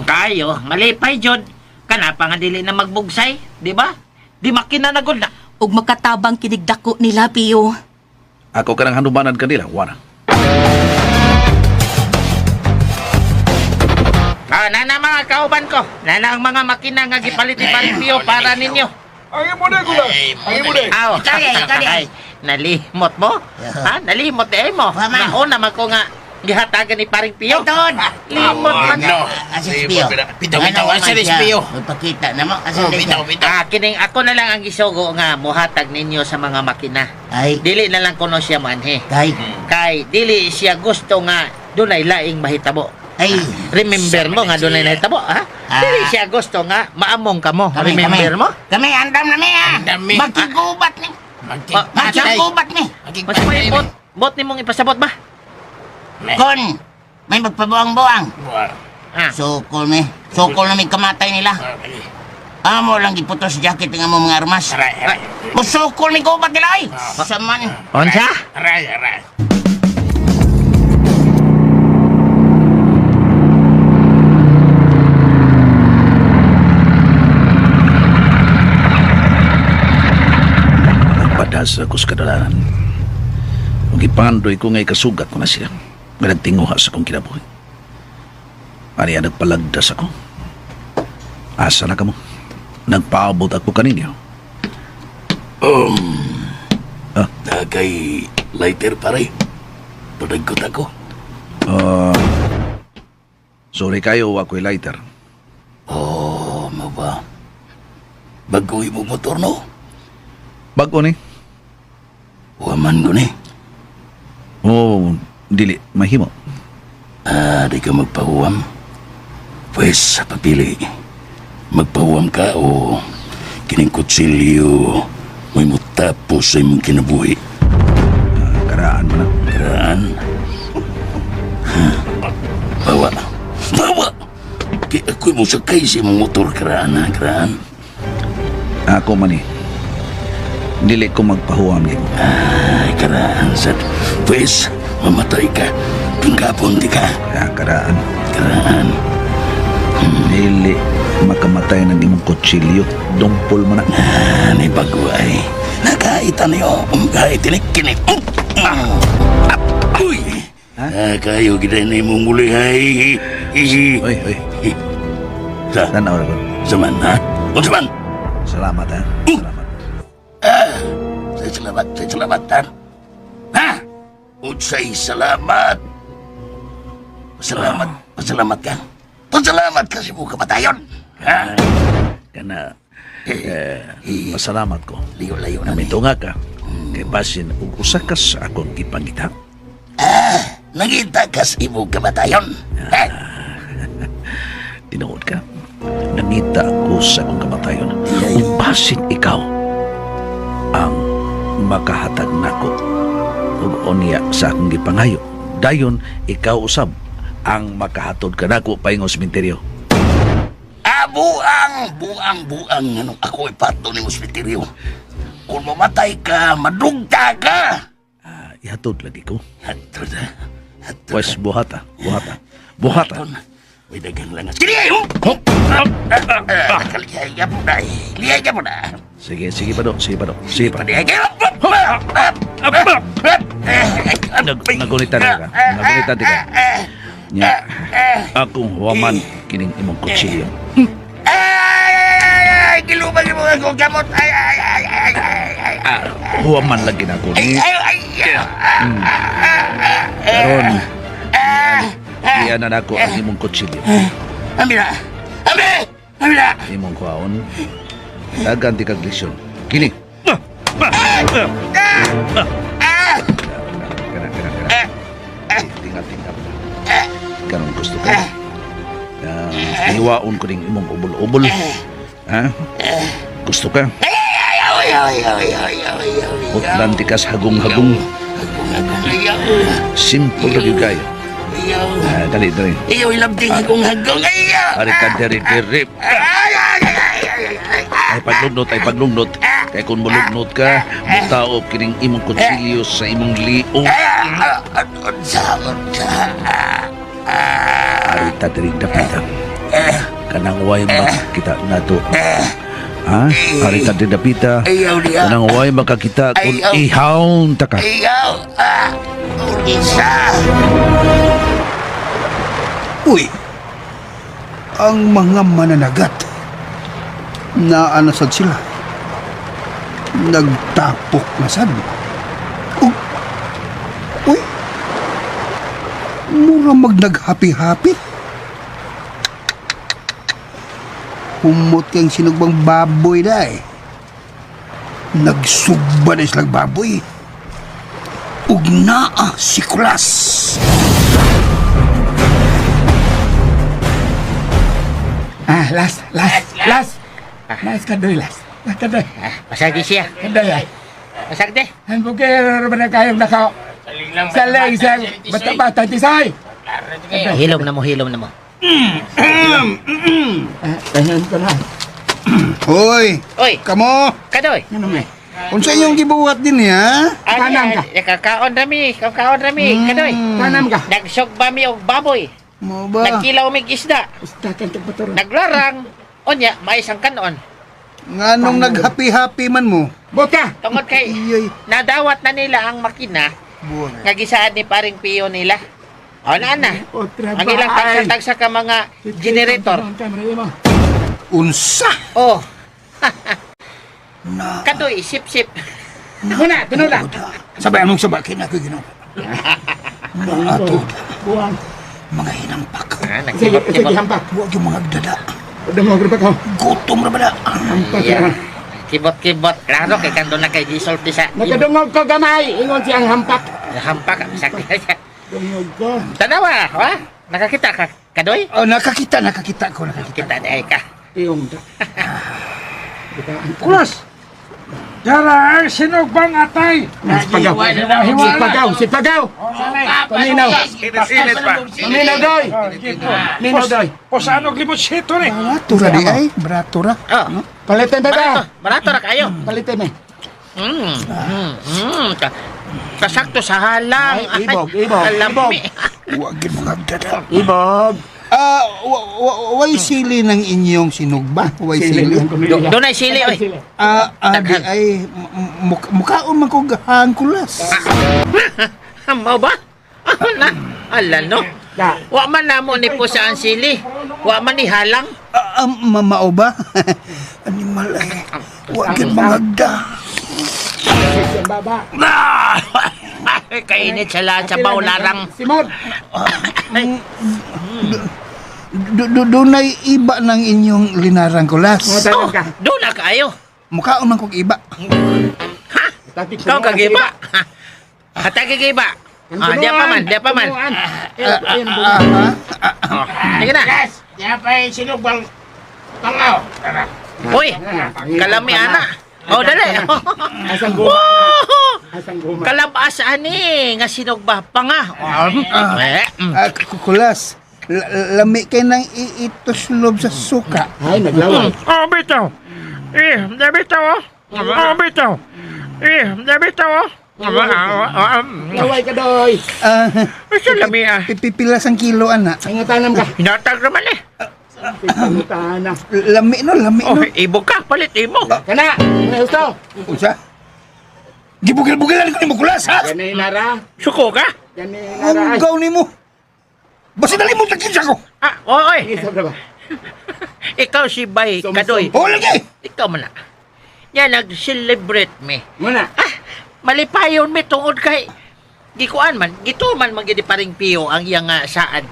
Kayo, malipay, Jod. Kana pa nga dili na magbugsay, di ba? Di makina na gud na. Og makatabang kinigdako nila, Pio. Ako ka ng hanumanan kanila, wala. Nana mga kauban ko. Nana ang mga makina nga gipalit ni Paring Pio para ninyo. Ay mo na, Kulas. Ay mo na. Aw, ay, nalimot mo? Ha? Nalimot eh mo? Nauna man ko nga gihatagan ni Paring Pio. Limot man. Asis Pio. Bitaw, asis Pio. Magpakita na mo. Asis Pio. Kining ako na lang ang gisugo nga muhatag ninyo sa mga makina. Ay. Dili na lang kuno siya manhe. Kay. Kay dili siya gusto nga dunay laing mahitabo. Ay. Remember mo nga dunay nahitabo, ha? Dili siya gusto nga maamong ka mo. Kami. Remember mo? Kami, andam na mi, ha? Magkigubat ni. Magkigubat ni. Mas may bot ni mong ipasabot ba? Kon, may magpabuang-buang. Ah. Sukol ni. Sukol na may kamatay nila. Amo lang giputos jacket nga mo mga armas. Musukol ni gubat nila ay. Saman. Onsa? Padas ako sa kadalanan. Kung ipandoy ko ngay kasugat ko na siya. Nga nagtinguha sa kong kinabuhi. Aniya nagpalagdas ako. Asa na ka mo? Nagpaabot ako kaninyo. Kay lighter pare. Padagot ako. Sorry kayo, ako'y lighter. Oh, maba. Bagoy mo motor, no? Bago ni? Waman ko ni. Oh, dili, mahimo. Di ka magpahuwam. Pwes, papili. Magpahuwam ka o kining kutsilyo may mutapos sa imong kinabuhi. Karaan mo na. Karaan? Bawa. Kaya ako'y mo sakay sa imong motor, karaan. Ako man dili ko magpahuwam ni. Ay, karaan, sad. Pwes, mamatay ka. Pingkapon di ka. Karaan. Dili makamatay ng imong kutsilyo. Dumpol mo na. Ni bagway. Nakaitan niyo. Kahit tinikinik. Uy! Kayo gida na imong muli hay. Oy. Tanaw ko. Zaman ha? O zaman? Salamat ha. Salamat. Salamat ha? Ha? Utsay salamat. Pasalamat ka. Pasalamat ka sa mong kamatayon. Ha? Kana pasalamat ko. Layo-layo na. Namitunga ka. Kay basin ug usa ka sa akong gipangita. Nangita ka sa imong kamatayon. Tinuod ka. Nangita ako sa akong kamatayon. Ug basin ikaw ang makahatag nako ug unya sa akong gipangayo. Dayon ikaw usab ang makahatod ka nako paingon sa sementeryo. Buang anong ako ipato ni Muslitiryo. Kung mamatay ka, madugta ka. Ihatod lagi ko. Hatod. Pues buhata. May dagang langas. Kini! Liyay ka mo na. Sige pa do. Nagunitan ka. Nya, akong huwaman kining imong kutsilyo. Ay, kilubag mo akong gamot. Ay. Huwaman lagi na ako ni. Karon, iyan na ako ang imong kutsilyo. Amira! Amira! Imong kuhaon. Dagan ti kag lesyon. Kini. Tinggal. Karon gusto ka. Hiwaon ko ning imong ubol-ubol. Ha? Gusto ka? Utlan ti kas hagong-hagong. Simple lagi kayo. Dali. Ayaw ilabding akong hagong. Ari ka diri-diri. Ay paglunod. Kaya kung malugnod ka, mutaop kining imong kutsilyo sa imong liong. Ari ta diri dapita. Kanang way makakita nato. Ha? Ari ta diri dapita. Kanang way makakita kung ihawn ta ka. Uy, ang mga mananagat na anasad sila. Nagtapok na sad. Uy, mura magnaghapi-hapi. Humot kang sinugbang baboy na eh. Nagsugba na silang baboy. Ugnaa si Kulas. Las kadoy. Pasagi siya. Kadoy ay. Pasagde. Ang bukir ba na kayong nakaw? Saling sa bata-bata tisay. Hilom na mo. Tahan ka na. Hoy, Oy, kamo. kadoy. Unsa inyong gibuhat din ya? Tanam ka. Kakaon rami. Kadoy. Tanam ka. Nagsugba mi og baboy. Mo ba? Nagkilaw mig isda. Naglarang. Onya, may isang kanon. Nganong naghapi-hapi man mo? Buta! Tungod kay Iyoy. nadawat na nila ang makina Buwan. nga gisaad ni paring piyo nila. O na. Ang ilang tagsa ka mga generator. Unsa? Oh, Na. kadoy, sip-sip. Tunula! Sabay among sabakin ako ginawa. Mga ato. Mga hinampak. Nagkibot-kibot. Huwag yung mga dada. Gutom na ba na? Yeah. Kibot-kibot. Klaro kay kando na kay dissolve di sa Nakadungog ko gamay! Ingon siyang hampak! hampak. Sakit siya. Dungog ko. Tanawa, ha? Nakakita ka, kadoy? Oh, nakakita ko. Kita di ay ka. Iyong ta. Kulas! Dara ay sinugbang atay! Si Pagaw! Paminaw! Paminaw doy! Paminaw doy! O sa ano limot sito ni? Bratura di ay. Bratura. Oh, Palitin ba ba? barato na kayo. Palitin eh. Kasakto sa halang. Ay, ibog. Alami. Huwag yung mga dada. Ibog! Way sili ng inyong sinugba. Way sili. Doon ay sili, oy. Di ay mukhaon man ko gahang Kulas. Mau ba? Ala, no? Wa man namo ni po sa ang sili. Wa man ni halang. Mamao ba? Animal eh. Huwag yung mga da. Baba! Kainit sa lahat sa bawlarang. Simon! Doon ay iba ng inyong linarang Kulas. Oh, doon na kayo. Mukhaon man kong iba. Ha? Ikaw kagiba. Hatagigiba. Diya pa man. Sige na. Yan pa'y sinugbang pangaw. Uy, kalami ana. Oh, dali. Asang guma. Asang guma. Kalabas ani nga sinugba pa nga. Kulas, lami kay nang ituslob sa suka. Ay, naglaway. Oh, bitaw! Bitaw! Laway ka doy! Ito lami Pipilas ang kilo, ana. Pangutanam ka. Hinatag naman eh. Pangutana. Lami no. Oh, ibog ka, palit imo. Kana! Ano gusto? Unsa? Gibugil-bugilan ko ni mo Kulas, ha? Yan ay nara. Suko ka? Yan ay nara. Hunggaw ni mo. Basta nalimot na kinsa ko. Oy. Ikaw si Bay Kadoy. O, lagi. Ikaw man na. Yan, nag-celebrate me. Muna. Malipayon me tungod kay gikuan man, gituman magidi paring piyo ang iyang saan.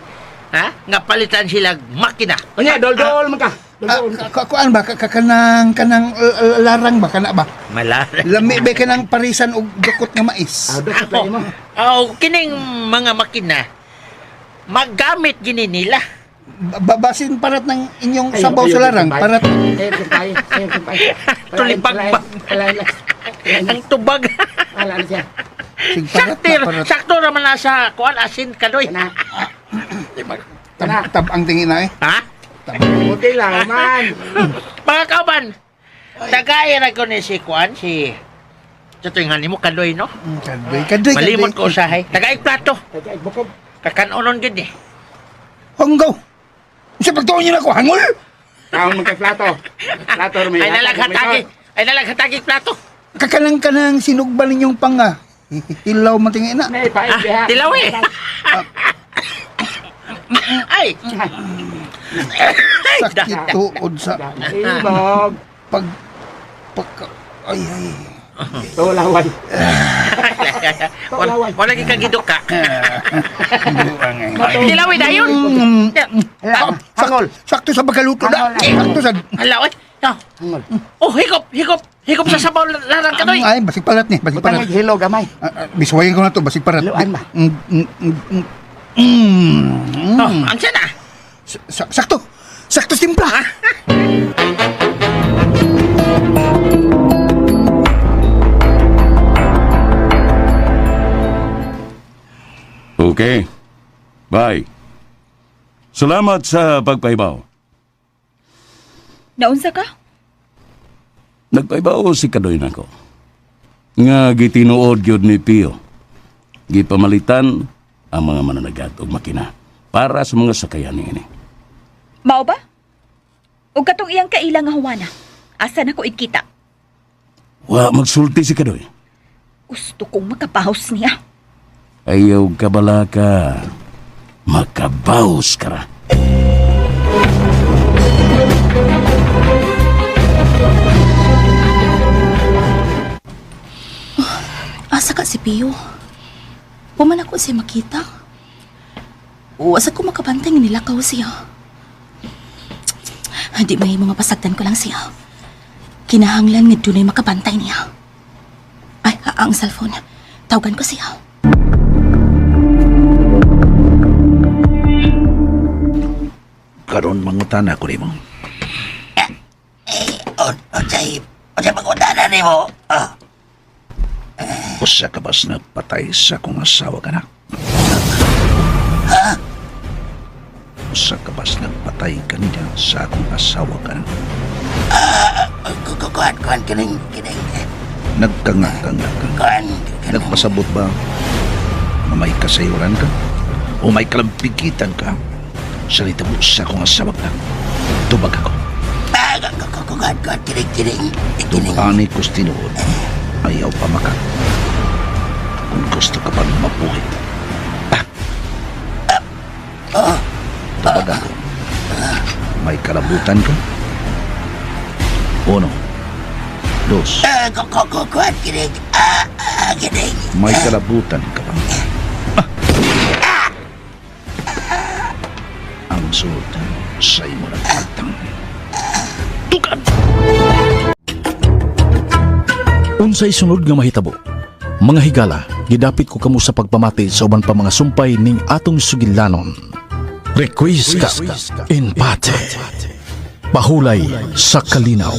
Ha? Nga palitan sila makina. Unya, dol-dol man ka. Kuan ba? Kanang larang ba? Kana ba? Malara. Lami ba kanang parisan og dukot nga mais? Kining mga makina, maggamit gini nila. Basin parat ng inyong sabaw sa larang. Parat. Tulipagbag. Ang tubag. Sakto naman na sa kuan asin Kadoy. Ang tingin na eh. Ha? Buti lang man. Mga kauban, tagayan ako ni si kuan, si tutuingan mo Kadoy, no? Kadoy. Malimot ko usahay. Tagaig plato. Kakanonon gid eh. Hanggaw. Sa pagtuon niyo na ako, hangol! Kaon mo kay plato. Plato rin Ay nalaghatagi plato. Kakalang ka ng sinugban ninyong panga. Ilaw matingin na. Tilaw eh. Ay. Sakit tuod sa pag ay. Tulawan. Wala gi kagidok ka. Tilaw eh dayon. Sakto sa pagkaluto na. Sakto sa Hala oy. Oh, higop sa sabaw larang Kadoy. ay, basig palat ni, basig palat. Hello gamay. Biswayin ko na to, basig palat. Luan ba? Ang sana. Sakto. Sakto simpla. Okay. Bye. Salamat sa pagpaibaw. Naunsa ka? Nagpaibaw si Kadoy nako. Nga gitinuod yun ni Pio. Gipamalitan ang mga mananagat o makina para sa mga sakayan ini. Mao ba? O katong iyang kailang nga huwana. Asa na ko ikita? Wa magsulti si Kadoy. Gusto kong makapahos niya. Ayaw kabala ka. Makabaws ka ra. Asa ka si Pio? Puman ako siya makita. Asa ko makabantay nga nilakaw siya. Hindi may mga pasagdan ko lang siya. Kinahanglan nga dunay makabantay niya. Ay, ang cellphone. Tawagan ko siya. Karon mangutana ko nimo. Otsay pag-utana ni mo. Usa ka bas nagpatay sa akong asawa ka na? Usa ka bas nagpatay kanina sa akong asawa ka na? Kuan kining. Nagkanga-kanga ka? Kuan. Nagpasabot ba na may kasayuran ka? O may kalampigitan ka? Salita mo sa akong asawa ka? Tubag ako. Kuan kining. Ani ko's tinuod. Ayaw pa maka. Kung gusto ka pang mabuhay. Tubag ako. May kalabutan ka? Uno. Dos. Kuan kining. May kalabutan ka ba? Ang sunod sa'yo mo nagpatang. Tukan! Unsay sunod nga mahitabo? Mga higala, gidapit ko kamo sa pagpamati sa uban pa mga sumpay ning atong sugilanon. Requisca in pate. Pahulay sa kalinaw.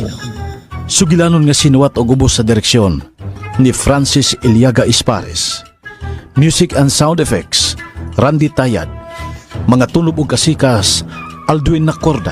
Sugilanon nga sinuwat og ubos sa direksyon ni Francis Iliaga Ispares. Music and sound effects, Randy Tayad. Mga tunog ug kasikas, Alduin Nacorda.